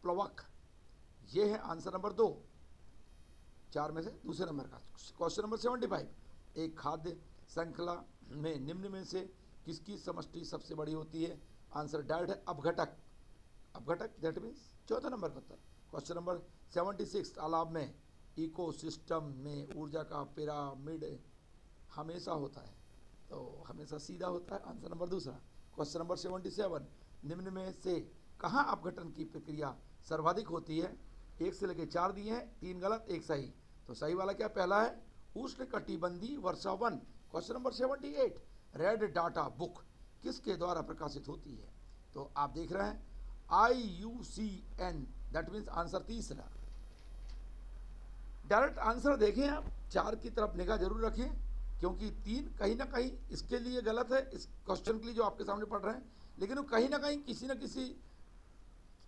प्लवक, ये है आंसर नंबर 2, 4 में से दूसरे नंबर का। क्वेश्चन नंबर 75, एक खाद्य श्रृंखला में निम्न में से किसकी समष्टि सबसे बड़ी होती है। आंसर डायरेक्ट है अपघटक, दैट मीन्स चौथा नंबर का उत्तर। क्वेश्चन नंबर 76, तालाब में इकोसिस्टम में ऊर्जा का पिरामिड हमेशा होता है, तो हमेशा सीधा होता है, आंसर नंबर दूसरा। क्वेश्चन नंबर 77, निम्न में से कहाँ अपघटन की प्रक्रिया सर्वाधिक होती है। 1 से लेकर 4 दिए हैं, 3 गलत 1 सही, तो सही वाला क्या पहला है, उष्णकटिबंधीय वर्षावन। Question number 78, red data book किसके द्वारा प्रकाशित होती है। तो आप देख रहे हैं IUCN, दैट मीन्स आंसर तीसरा। डायरेक्ट आंसर देखें आप, 4 की तरफ निगाह जरूर रखें, क्योंकि 3 कहीं ना कहीं इसके लिए गलत है, इस क्वेश्चन के लिए जो आपके सामने पढ़ रहे हैं, लेकिन वो कहीं ना कहीं किसी न किसी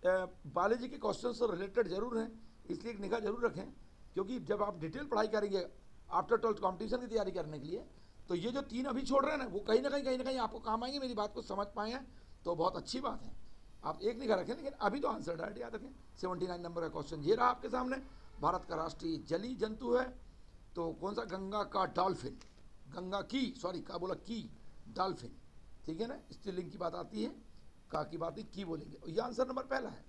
बायोलॉजी के क्वेश्चन से रिलेटेड जरूर हैं, इसलिए एक निगाह जरूर रखें। क्योंकि जब आप डिटेल पढ़ाई करेंगे आफ्टर 12th कॉम्पिटिशन की तैयारी करने के लिए, तो ये जो 3 अभी छोड़ रहे हैं ना, वो कहीं ना कहीं आपको काम आएंगे। मेरी बात को समझ पाए हैं तो बहुत अच्छी बात है, आप एक निगाह रखें, लेकिन अभी तो आंसर डायरेक्ट याद रखें। 79 नंबर का क्वेश्चन ये रहा आपके सामने, भारत का राष्ट्रीय जलीय जंतु है तो कौन सा, गंगा का डॉल्फिन, गंगा की, सॉरी क्या बोला, की डॉल्फिन, ठीक है ना, स्त्रीलिंग की बात आती है, का की बात नहीं, की बोलेंगे, ये आंसर नंबर पहला है।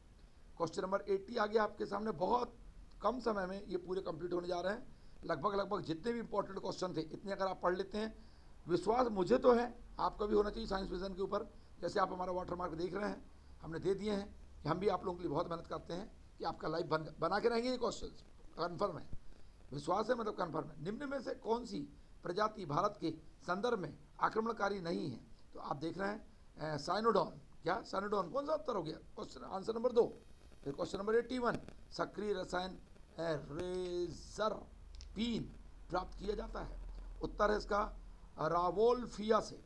क्वेश्चन नंबर 80 आ गया आपके सामने, बहुत कम समय में ये पूरे कंप्लीट होने जा रहे हैं। लगभग जितने भी इंपॉर्टेंट क्वेश्चन थे इतने अगर आप पढ़ लेते हैं, विश्वास मुझे तो है आपका भी होना चाहिए साइंस विजन के ऊपर। जैसे आप हमारा वाटरमार्क देख रहे हैं, हमने दे दिए हैं कि हम भी आप लोगों के लिए बहुत मेहनत करते हैं कि आपका लाइफ बना के रहेंगे। ये क्वेश्चन कन्फर्म है, विश्वास है मतलब कन्फर्म है। निम्न में से कौन सी प्रजाति भारत के संदर्भ में आक्रमणकारी नहीं है। तो आप देख रहे हैं साइनोडॉन, क्या साइनोडॉन कौन सा उत्तर हो गया, क्वेश्चन आंसर नंबर 2। फिर क्वेश्चन नंबर 81, सक्रिय रसायन रेजरपीन प्राप्त किया जाता है। उत्तर है इसका रावोल्फिया से,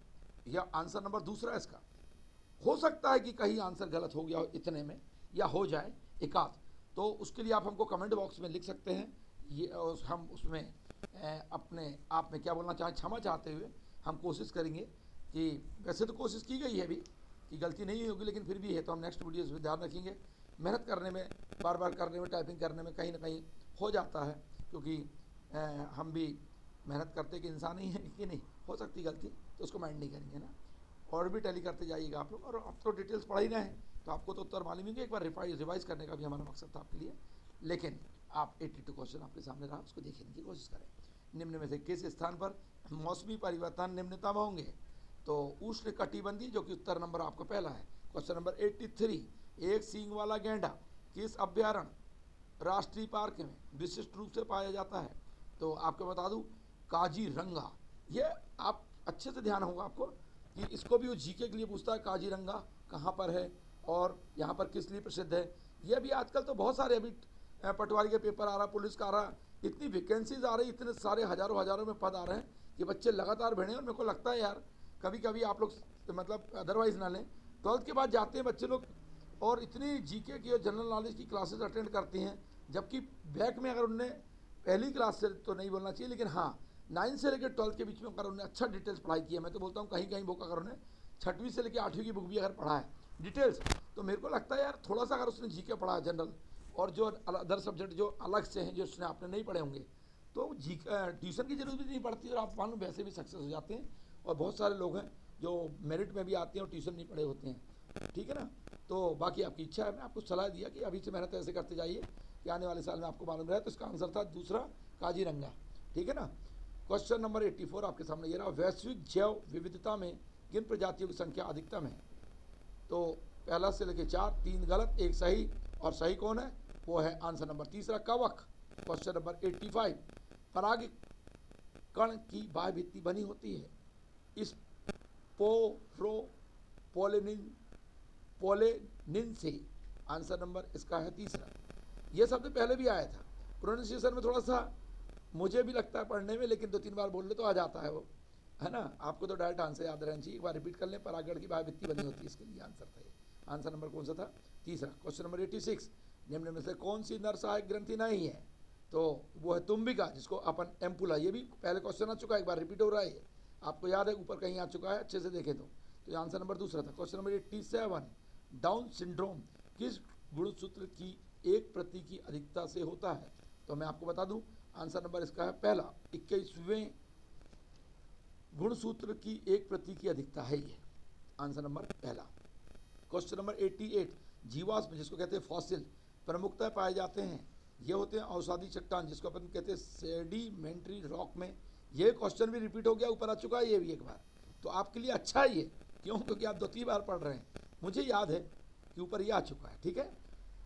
यह आंसर नंबर दूसरा है इसका। हो सकता है कि कहीं आंसर गलत हो गया हो इतने में, या हो जाए एकाध, तो उसके लिए आप हमको कमेंट बॉक्स में लिख सकते हैं। ये हम उसमें अपने आप में क्या बोलना चाहें, क्षमा चाहते हुए हम कोशिश करेंगे कि वैसे तो कोशिश की गई है अभी कि गलती नहीं होगी, लेकिन फिर भी है, तो हम नेक्स्ट वीडियोज़ में ध्यान रखेंगे। मेहनत करने में, बार बार करने में, टाइपिंग करने में कहीं ना कहीं हो जाता है, क्योंकि हम भी मेहनत करते कि इंसान ही है कि नहीं, हो सकती गलती, तो उसको माइंड नहीं करेंगे ना। और भी टैली करते जाइएगा आप लोग, और अब तो डिटेल्स पढ़ा ही ना है, तो आपको तो उत्तर मालूम ही नहीं, एक बार रिवाइज करने का भी हमारा मकसद था आपके लिए। लेकिन आप 82 क्वेश्चन आपके सामने रहा, उसको देखने की कोशिश करें। निम्न में से किस स्थान पर मौसमी परिवर्तन निम्नतम होंगे? तो उष्ण कटिबंधीय, जो कि उत्तर नंबर आपका पहला है। क्वेश्चन नंबर 83, एक सींग वाला गेंडा किस अभ्यारण्य राष्ट्रीय पार्क में विशिष्ट रूप से पाया जाता है? तो आपको बता दूं, काजीरंगा। ये आप अच्छे से ध्यान होगा आपको कि इसको भी वो जीके के लिए पूछता है, काजीरंगा कहाँ पर है और यहाँ पर किस लिए प्रसिद्ध है। ये भी आजकल तो बहुत सारे अभी पटवारी का पेपर आ रहा, पुलिस का आ रहा, इतनी वैकेंसीज आ रही, इतने सारे हज़ारों हज़ारों में पद आ रहे हैं कि बच्चे लगातार बढ़े। और मेरे को लगता है यार, कभी कभी आप लोग मतलब अदरवाइज ना लें, 12th के बाद जाते हैं बच्चे लोग और इतनी जीके की और जनरल नॉलेज की क्लासेस अटेंड करती हैं, जबकि बैक में अगर उनने पहली क्लास से तो नहीं बोलना चाहिए, लेकिन हाँ 9 से लेकर 12th के बीच में अगर उन्हें अच्छा डिटेल्स पढ़ाई की है, मैं तो बोलता हूँ कहीं कहीं बुक अगर उन्हें 6वीं से लेकर 8वीं की बुक भी अगर पढ़ा है डिटेल्स, तो मेरे को लगता है यार थोड़ा सा अगर उसने जीके पढ़ा जनरल और जो अदर सब्जेक्ट जो अलग से हैं, जो उसने आपने नहीं पढ़े होंगे, तो जी ट्यूशन की जरूरत भी नहीं पड़ती और आप मान लो वैसे भी सक्सेस हो जाते हैं। और बहुत सारे लोग हैं जो मेरिट में भी आते हैं और ट्यूशन नहीं पढ़े होते हैं, ठीक है ना। तो बाकी आपकी इच्छा है, मैं आपको सलाह दिया कि अभी से मेहनत ऐसे करते जाइए कि आने वाले साल में आपको मालूम रहे। तो इसका आंसर था दूसरा, काजीरंगा, ठीक है ना। क्वेश्चन नंबर 84 आपके सामने ये रहा, वैश्विक जैव विविधता में किन प्रजातियों की संख्या अधिकतम है? तो पहला से लेकर 4, 3 गलत, 1 सही, और सही कौन है? वो है आंसर नंबर तीसरा, कवक। क्वेश्चन नंबर 85, पराग कण की बाह्य भित्ति बनी होती है इस पोलिनिन पोलेनिन से। आंसर नंबर इसका है तीसरा। ये शब्द पहले भी आया था, प्रोनाउंसिएशन में थोड़ा सा मुझे भी लगता है पढ़ने में, लेकिन 2-3 बार बोल ले तो आ जाता है वो, है ना। आपको तो डायरेक्ट आंसर याद रहना चाहिए, एक बार रिपीट कर लें। परागण की बाह्य भित्ति बनी होती है, इसके लिए आंसर था ये। आंसर नंबर कौन सा था? तीसरा। क्वेश्चन नंबर 86, निम्न में से कौन सी नर सहायक ग्रंथि नहीं है? तो वो है तुम्बिका, जिसको अपन एम्पुला, ये भी पहले क्वेश्चन आ चुका है, एक बार रिपीट हो रहा है, आपको याद है, ऊपर कहीं आ चुका है, अच्छे से देखें तो आंसर नंबर दूसरा था। क्वेश्चन नंबर 87, डाउन सिंड्रोम किस गुणसूत्र की एक प्रति की अधिकता से होता है? तो मैं आपको बता दूं, आंसर नंबर इसका है पहला, 21वें गुणसूत्र की एक प्रति की अधिकता है ये, आंसर नंबर पहला। क्वेश्चन नंबर 88, जीवाश्म जिसको कहते हैं फॉसिल प्रमुखतः पाए जाते हैं, ये होते हैं औषधि चट्टान, जिसको अपन कहते हैं सेडिमेंट्री रॉक में। ये क्वेश्चन भी रिपीट हो गया, ऊपर आ चुका है ये भी एक बार, तो आपके लिए अच्छा है ये, क्यों? क्योंकि आप 2-3 बार पढ़ रहे हैं, मुझे याद है कि ऊपर ये आ चुका है, ठीक है।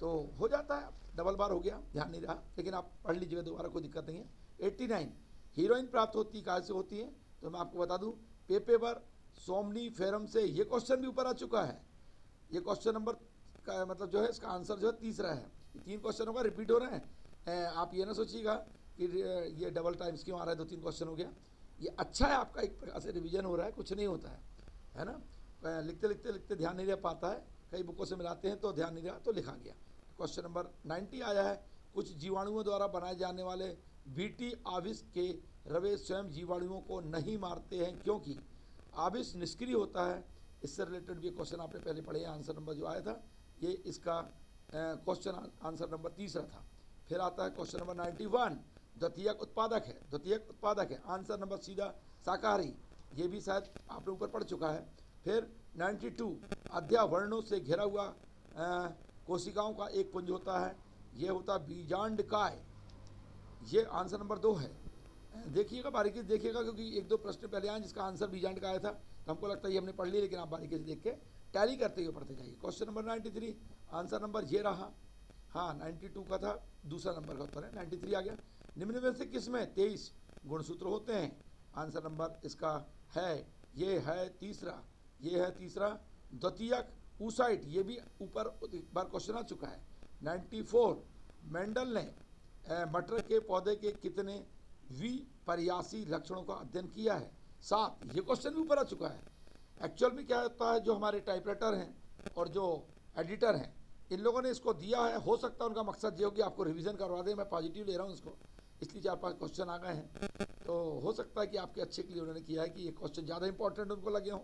तो हो जाता है, डबल बार हो गया, ध्यान नहीं रहा, लेकिन आप पढ़ लीजिएगा दोबारा, कोई दिक्कत नहीं है। 89, हीरोइन प्राप्त होती कहाँ से होती है? तो मैं आपको बता दूं, पेपेवर सोमनीफेरम से। ये क्वेश्चन भी ऊपर आ चुका है, ये क्वेश्चन नंबर का मतलब जो है इसका आंसर जो है तीसरा है। 3 क्वेश्चन होगा, रिपीट हो रहे हैं, आप ये ना सोचिएगा कि ये डबल टाइम्स क्यों आ रहा है, 2-3 क्वेश्चन हो गया, ये अच्छा है आपका, एक प्रकार से रिवीजन हो रहा है, कुछ नहीं होता है ना। लिखते लिखते लिखते ध्यान नहीं रह पाता है, कई बुकों से मिलाते हैं तो ध्यान नहीं रहा तो लिखा गया। क्वेश्चन नंबर 90 आया है, कुछ जीवाणुओं द्वारा बनाए जाने वाले बीटी आविष के रवे स्वयं जीवाणुओं को नहीं मारते हैं क्योंकि आविष निष्क्रिय होता है। इससे रिलेटेड भी क्वेश्चन आपने पहले पढ़े, आंसर नंबर जो आया था ये इसका क्वेश्चन आंसर नंबर तीसरा था। फिर आता है क्वेश्चन नंबर 91, द्वितीयक उत्पादक है, द्वितीयक उत्पादक है, आंसर नंबर सीधा शाकाहारी, ये भी शायद आपने ऊपर पढ़ चुका है। फिर 92, अध्यावर्णों से घिरा हुआ कोशिकाओं का एक पुंज होता है, ये होता बीजांडकाय, ये आंसर नंबर 2 है। देखिएगा, बारीकी से देखिएगा, क्योंकि 1-2 प्रश्न पहले आए जिसका आंसर बीजांड का आया था, तो हमको लगता है ये हमने पढ़ लिया, लेकिन आप बारीकी से देख के टैली करते हुए पढ़ते जाइए। क्वेश्चन नंबर 93, आंसर नंबर ये रहा, हाँ 92 का था, दूसरा नंबर का उत्तर है, 93 आ गया। निम्न में से किसमें 23 गुणसूत्र होते हैं? आंसर नंबर इसका है, ये है तीसरा, ये है तीसरा, द्वितीयक ऊसाइट, ये भी ऊपर एक बार क्वेश्चन आ चुका है। 94, मेंडल ने मटर के पौधे के कितने विपर्यासी लक्षणों का अध्ययन किया है? 7, ये क्वेश्चन भी ऊपर आ चुका है। एक्चुअल में क्या होता है, जो हमारे टाइपराइटर हैं और जो एडिटर हैं, इन लोगों ने इसको दिया है, हो सकता है उनका मकसद ये हो कि आपको रिवीजन करवा दें, मैं पॉजिटिव ले रहा हूँ इसको, इसलिए 4-5 क्वेश्चन आ गए हैं। तो हो सकता है कि आपके अच्छे के लिए उन्होंने किया है कि ये क्वेश्चन ज़्यादा इंपॉर्टेंट उनको लगे हों,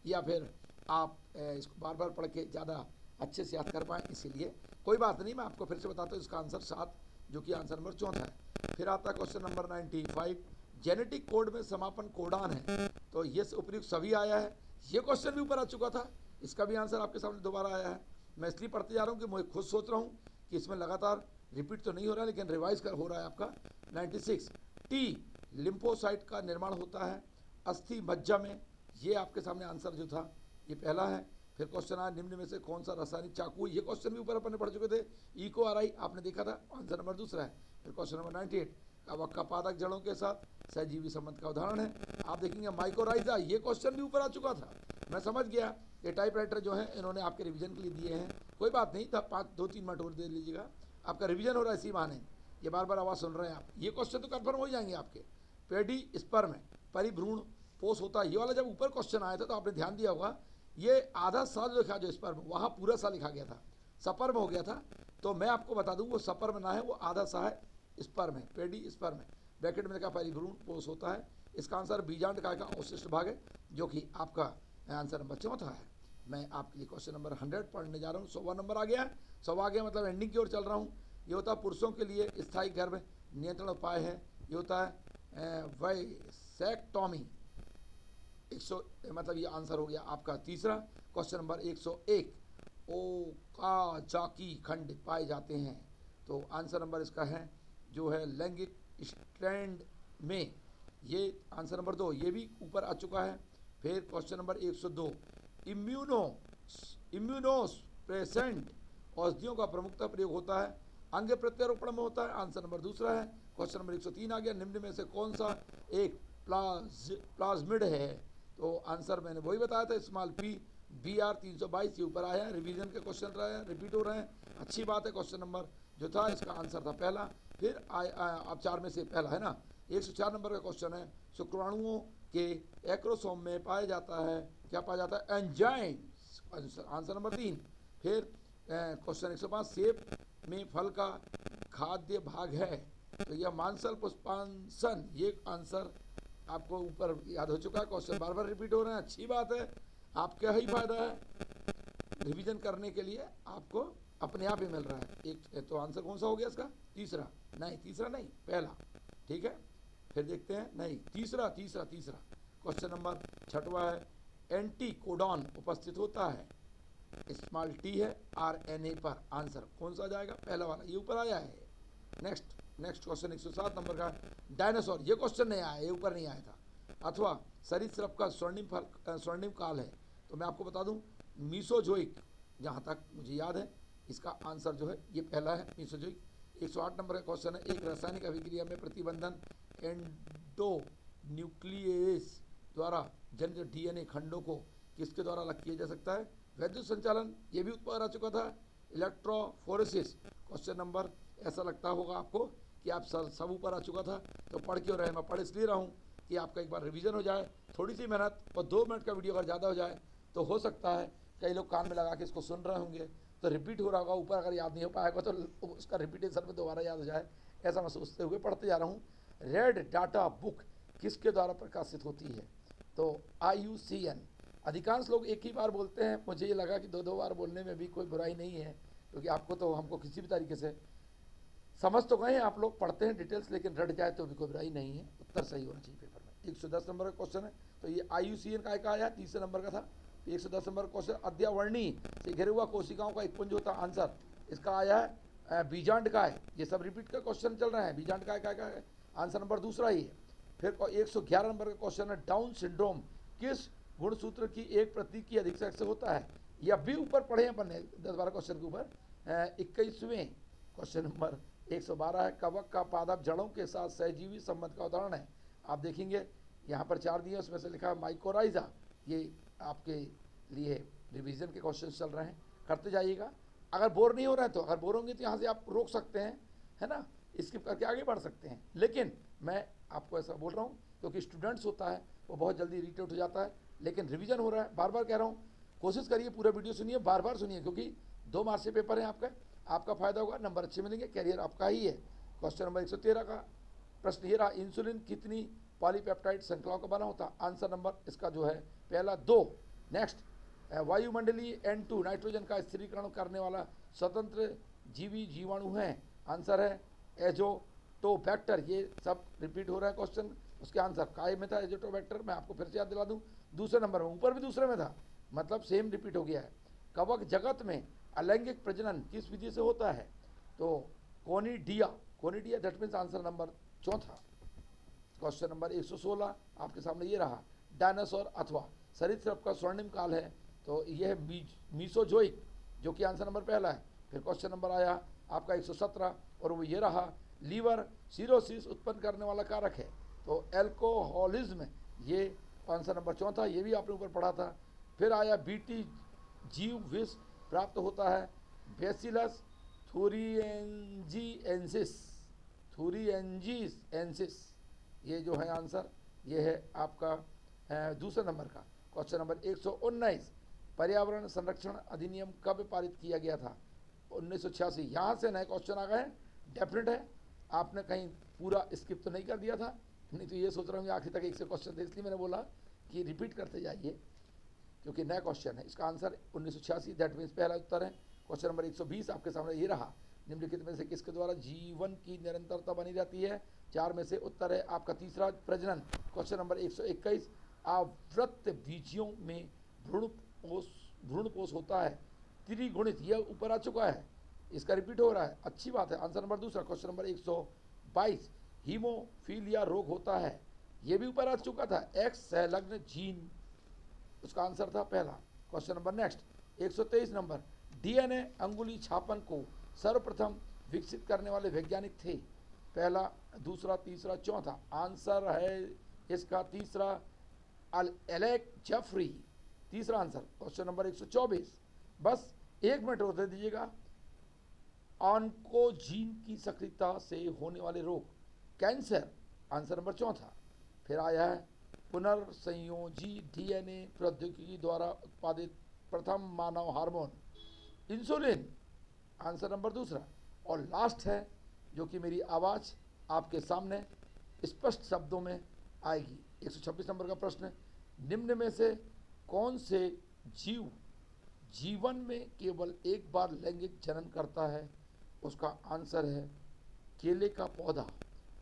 या फिर आप इसको बार बार पढ़ के ज़्यादा अच्छे से याद कर पाएँ, इसीलिए कोई बात नहीं। मैं आपको फिर से बताता हूँ इसका आंसर 7, जो कि आंसर नंबर 4 है। फिर आता है क्वेश्चन नंबर 95, जेनेटिक कोड में समापन कोडान है, तो ये उपयुक्त सभी आया है। ये क्वेश्चन भी ऊपर आ चुका था, इसका भी आंसर आपके सामने दोबारा आया है। मैं इसलिए पढ़ते जा रहा हूँ कि मैं खुद सोच रहा हूँ कि इसमें लगातार रिपीट तो नहीं हो रहा है, लेकिन रिवाइज कर हो रहा है आपका। 96, टी लिम्फोसाइट का निर्माण होता है अस्थि मज्जा में, ये आपके सामने आंसर जो था ये पहला है। फिर क्वेश्चन आया निम्न में से कौन सा रासायनिक चाकू, ये क्वेश्चन भी ऊपर अपन ने पढ़ चुके थे, इको आर आई आपने देखा था, आंसर नंबर दूसरा है। फिर क्वेश्चन नंबर 98, कवक का पादक जड़ों के साथ सहजीवी संबंध का उदाहरण है, आप देखेंगे माइकोराइजा, ये क्वेश्चन भी ऊपर आ चुका था। मैं समझ गया कि टाइपराइटर जो है इन्होंने आपके रिवीजन के लिए दिए हैं, कोई बात नहीं था, 2-3 मिनट और दे लीजिएगा, आपका रिवीजन हो रहा है इसी बहाने, ये बार बार आवाज़ सुन रहे हैं आप। ये क्वेश्चन तो कन्फर्म हो जाएंगे आपके। पेडी स्पर्म में परिभ्रूण पोष होता है, ये वाला जब ऊपर क्वेश्चन आया था तो आपने ध्यान दिया होगा, ये आधा सा लिखा जो स्पर्म, वहाँ पूरा सा लिखा गया था, सपर्म हो गया था। तो मैं आपको बता दूं वो सपर्म ना है, वो आधा सा है, स्पर्म है, पेडी स्पर्म है। ब्रैकेट में लिखा परिभ्रूण पोष होता है। इसका आंसर बीजांड काय का अवशिष्ट भाग है, जो कि आपका आंसर नंबर 4 है। मैं आपके लिए क्वेश्चन नंबर 100 पढ़ने जा रहा हूँ। 100वां नंबर आ गया है, 100 आ गया मतलब एंडिंग की ओर चल रहा हूँ। ये होता है पुरुषों के लिए स्थायी गर्भ नियंत्रण उपाय है, ये होता है वैसेक्टोमी। 100 मतलब ये आंसर हो गया आपका तीसरा। क्वेश्चन नंबर 101, ओकाजाकी खंड पाए जाते हैं, तो आंसर नंबर इसका है जो है लैंगिक स्ट्रैंड में, ये आंसर नंबर 2, ये भी ऊपर आ चुका है। फिर क्वेश्चन नंबर 102, इम्यूनोप्रेसेंट औषधियों का प्रमुखता प्रयोग होता है अंग प्रत्यारोपण में होता है, आंसर नंबर दूसरा है। क्वेश्चन नंबर 103 आ गया, निम्न में से कौन सा एक प्लाज्मिड है, तो आंसर मैंने वही बताया था, स्मॉल पी BR 322, ये ऊपर आया है। रिवीजन के क्वेश्चन रहे हैं, रिपीट हो रहे हैं, अच्छी बात है। क्वेश्चन नंबर जो था इसका आंसर था पहला, फिर अब 4 में से पहला है ना। 104 नंबर का क्वेश्चन है, शुक्राणुओं के एक्रोसोम में पाया जाता है, क्या पाया जाता है, एंजाइम्स, आंसर नंबर 3। फिर क्वेश्चन 105, सेब में फल का खाद्य भाग है, तो यह मांसल पुष्पांसन, ये आंसर आपको ऊपर याद हो चुका है। क्वेश्चन बार बार रिपीट हो रहे हैं, अच्छी बात है, आपका ही फायदा है, रिवीजन करने के लिए आपको अपने आप ही मिल रहा है। एक तो आंसर कौन सा हो गया इसका, तीसरा नहीं, तीसरा नहीं, पहला, ठीक है। फिर देखते हैं, नहीं तीसरा, क्वेश्चन नंबर 6वां है, एंटी कोडॉन उपस्थित होता है, स्मॉल टी है RNA पर, आंसर कौन सा जाएगा, पहला वाला, ये ऊपर आया है। नेक्स्ट क्वेश्चन 107 नंबर का, डायनासोर, ये क्वेश्चन नहीं आया, ये ऊपर नहीं आया था, अथवा सरीसृप का स्वर्णिम काल है, तो मैं आपको बता दूं मीसोजोइक, जहाँ तक मुझे याद है इसका आंसर जो है ये पहला है, मीसोजोइक। 108 नंबर का क्वेश्चन है, एक रासायनिक अभिक्रिया में प्रतिबंधन एंडोन्यूक्लियेज द्वारा जनित DNA खंडों को किसके द्वारा अलग किया जा सकता है, वैद्युत संचालन, ये भी ऊपर आ चुका था। इलेक्ट्रोफोरेसिस, क्वेश्चन नंबर ऐसा लगता होगा आपको कि आप सब ऊपर आ चुका था, तो पढ़ क्यों रहे, मैं पढ़ इसलिए रहा हूँ कि आपका एक बार रिवीजन हो जाए, थोड़ी सी मेहनत, और 2 मिनट का वीडियो अगर ज़्यादा हो जाए तो हो सकता है कई लोग कान में लगा के इसको सुन रहे होंगे तो रिपीट हो रहा होगा, ऊपर अगर याद नहीं हो पाएगा तो उसका रिपीटेशन में दोबारा याद हो जाए, ऐसा मैं सोचते हुए पढ़ते जा रहा हूँ। रेड डाटा बुक किसके द्वारा प्रकाशित होती है, तो IUCN। अधिकांश लोग एक ही बार बोलते हैं, मुझे ये लगा कि 2 बार बोलने में भी कोई बुराई नहीं है, क्योंकि आपको तो हमको किसी भी तरीके से समझ तो गए हैं, आप लोग पढ़ते हैं डिटेल्स, लेकिन रट जाए तो भी कोई बुराई नहीं है, उत्तर सही होना चाहिए पेपर में। 110 नंबर का क्वेश्चन है, तो ये IUCN का आया, तीसरे नंबर का था। 110 नंबर का क्वेश्चन, अद्यावर्णी से घिरे हुआ कोशिकाओं का एक पुंज होता, आंसर इसका आया है बीजांड का है। ये सब रिपीट का क्वेश्चन चल रहे हैं, बीजांड का है, आंसर नंबर दूसरा ही है। फिर 111 नंबर का क्वेश्चन है, डाउन सिंड्रोम किस गुणसूत्र की एक प्रतीक की अधिक से होता है, यह भी ऊपर पढ़े हैं अपन ने 10-12 क्वेश्चन के ऊपर। 21वें क्वेश्चन नंबर 112 है, कवक का पादप जड़ों के साथ सहजीवी संबंध का उदाहरण है, आप देखेंगे यहाँ पर 4 दिए, उसमें से लिखा है माइकोराइजा, ये आपके लिए रिवीजन के क्वेश्चन चल रहे हैं, करते जाइएगा। अगर बोर नहीं हो रहा है तो, अगर बोर होंगे तो यहाँ से आप रोक सकते हैं, है ना, स्किप करके आगे बढ़ सकते हैं, लेकिन मैं आपको ऐसा बोल रहा हूँ क्योंकि स्टूडेंट्स होता है वो बहुत जल्दी रीटेट हो जाता है, लेकिन रिवीजन हो रहा है, बार बार कह रहा हूँ, कोशिश करिए पूरा वीडियो सुनिए, बार बार सुनिए, क्योंकि 2 मार्क्स के पेपर है आपका फायदा होगा, नंबर अच्छे मिलेंगे, कैरियर आपका ही है। क्वेश्चन नंबर 113 का प्रश्न ये रहा, इंसुलिन कितनी पॉलीपेप्टाइड श्रृंखलाओं का बना होता है? आंसर नंबर इसका जो है पहला 2। नेक्स्ट, वायुमंडलीय N2 नाइट्रोजन का स्थिरीकरण करने वाला स्वतंत्र जीवी जीवाणु है? आंसर है एजोटोबैक्टर। ये सब रिपीट हो रहा है क्वेश्चन, उसके आंसर काय में था एजोटोबैक्टर, मैं आपको फिर से याद दिला दूं, दूसरे नंबर में, ऊपर भी दूसरे में था, मतलब सेम रिपीट हो गया है। कवक जगत में अलैंगिक प्रजनन किस विधि से होता है? तो conidia, that means answer number चौथा। क्वेश्चन नंबर 116 आपके सामने ये रहा, डायनासोर अथवा सरीसृप का स्वर्णिम काल है? तो यह है मीसोजोइक, जो कि आंसर नंबर पहला है। फिर क्वेश्चन नंबर आया आपका 117 और वो ये रहा, लीवर सिरोसिस उत्पन्न करने वाला कारक है? तो एल्कोहलिज्म, ये आंसर नंबर चौथा, ये भी आपने ऊपर पढ़ा था। फिर आया बीटी जीव विष प्राप्त होता है? बेसिलस थूरिएंजिएंसिस, ये जो है आंसर, ये है आपका दूसरे नंबर का। क्वेश्चन नंबर 119, पर्यावरण संरक्षण अधिनियम कब पारित किया गया था? 1986। यहाँ से नए क्वेश्चन आ गए, डेफिनेट है आपने कहीं पूरा स्किप तो नहीं कर दिया था, नहीं तो ये सोच रहा हूँ आखिर तक एक से क्वेश्चन थे, इसलिए मैंने बोला कि रिपीट करते जाइए क्योंकि नया क्वेश्चन है। इसका आंसर 1986, दैट मीन्स पहला उत्तर है। क्वेश्चन नंबर 120 आपके सामने ये रहा, निम्नलिखित में से किसके द्वारा जीवन की निरंतरता बनी रहती है? 4 में से उत्तर है आपका तीसरा, प्रजनन। क्वेश्चन नंबर 121, आवृत्त बीजियों में भ्रूणपोष होता है? त्रिगुणित, यह ऊपर आ चुका है, इसका रिपीट हो रहा है, अच्छी बात है। आंसर नंबर दूसरा। क्वेश्चन नंबर 122, हीमोफीलिया रोग होता है? यह भी ऊपर आ चुका था, एक्स संलग्न जीन, उसका आंसर था पहला। Question number next 123 number, DNA अंगुली छापन को सर्वप्रथम विकसित करने वाले वैज्ञानिक थे? पहला, दूसरा, तीसरा, चौथा? आंसर है इसका तीसरा, एलेक जेफरी, तीसरा आंसर। क्वेश्चन नंबर 124, बस 1 मिनट और दे दीजिएगा। ऑन्कोजीन की सक्रियता से होने वाले रोग? कैंसर, आंसर नंबर चौथा। फिर आया है पुनर्संयोजी डीएनए प्रौद्योगिकी द्वारा उत्पादित प्रथम मानव हार्मोन? इंसुलिन, आंसर नंबर दूसरा। और लास्ट है जो कि मेरी आवाज़ आपके सामने स्पष्ट शब्दों में आएगी, 126 नंबर का प्रश्न, निम्न में से कौन से जीव जीवन में केवल एक बार लैंगिक जनन करता है? उसका आंसर है केले का पौधा।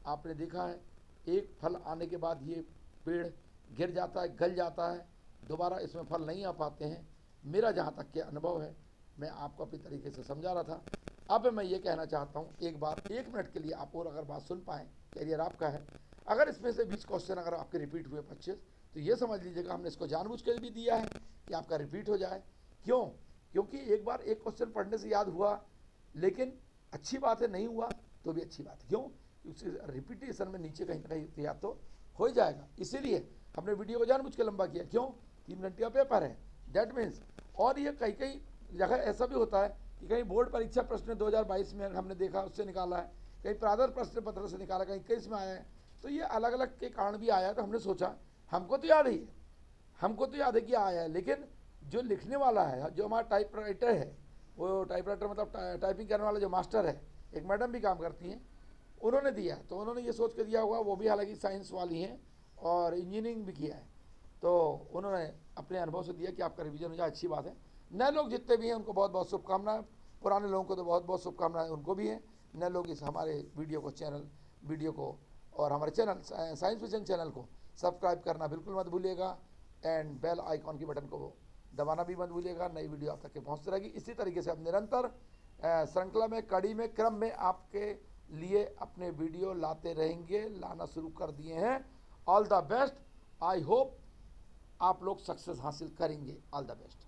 आपने देखा है एक फल आने के बाद ये पेड़ गिर जाता है, गल जाता है, दोबारा इसमें फल नहीं आ पाते हैं। मेरा जहाँ तक के अनुभव है, मैं आपको अपनी तरीके से समझा रहा था। अब मैं ये कहना चाहता हूँ, एक बार 1 मिनट के लिए आप और अगर बात सुन पाएँ, कैरियर आपका है। अगर इसमें से 20 क्वेश्चन अगर आपके रिपीट हुए 25, तो ये समझ लीजिएगा हमने इसको जानबूझ कर भी दिया है कि आपका रिपीट हो जाए। क्यों? क्योंकि एक बार एक क्वेश्चन पढ़ने से याद हुआ, लेकिन अच्छी बात है, नहीं हुआ तो भी अच्छी बात है। क्यों? क्योंकि रिपीटेशन में नीचे कहीं ना कहीं याद तो हो ही जाएगा। इसीलिए हमने वीडियो को जानबूझ के लंबा किया। क्यों? 3 घंटे का पेपर है, दैट मीन्स। और ये कई कई जगह ऐसा भी होता है कि कहीं बोर्ड परीक्षा प्रश्न 2022 में हमने देखा उससे निकाला है, कहीं प्रारंभ प्रश्न पत्र से निकाला, कहीं किस में आया है, तो ये अलग अलग के कारण भी आया है। तो हमने सोचा, हमको तो याद ही है, हमको तो याद है कि आया है, लेकिन जो लिखने वाला है, जो हमारा टाइप राइटर है, वो टाइप राइटर मतलब टाइपिंग करने वाला जो मास्टर है, एक मैडम भी काम करती हैं, उन्होंने दिया, तो उन्होंने ये सोच कर दिया हुआ, वो भी हालांकि साइंस वाली हैं और इंजीनियरिंग भी किया है, तो उन्होंने अपने अनुभव से दिया कि आपका रिवीजन हो जाए, अच्छी बात है। नए लोग जितने भी हैं उनको बहुत बहुत शुभकामनाएं, पुराने लोगों को तो बहुत बहुत शुभकामनाएं उनको भी हैं। नए लोग इस हमारे वीडियो को और हमारे चैनल साइंस विजन चैनल को सब्सक्राइब करना बिल्कुल मत भूलिएगा, एंड बेल आइकॉन की बटन को दबाना भी मत भूलिएगा। नई वीडियो आप तक के पहुँचती रहेगी। इसी तरीके से अब निरंतर श्रृंखला में, कड़ी में, क्रम में आपके लिए अपने वीडियो लाते रहेंगे, लाना शुरू कर दिए हैं। All the best, I hope आप लोग सक्सेस हासिल करेंगे। All the best.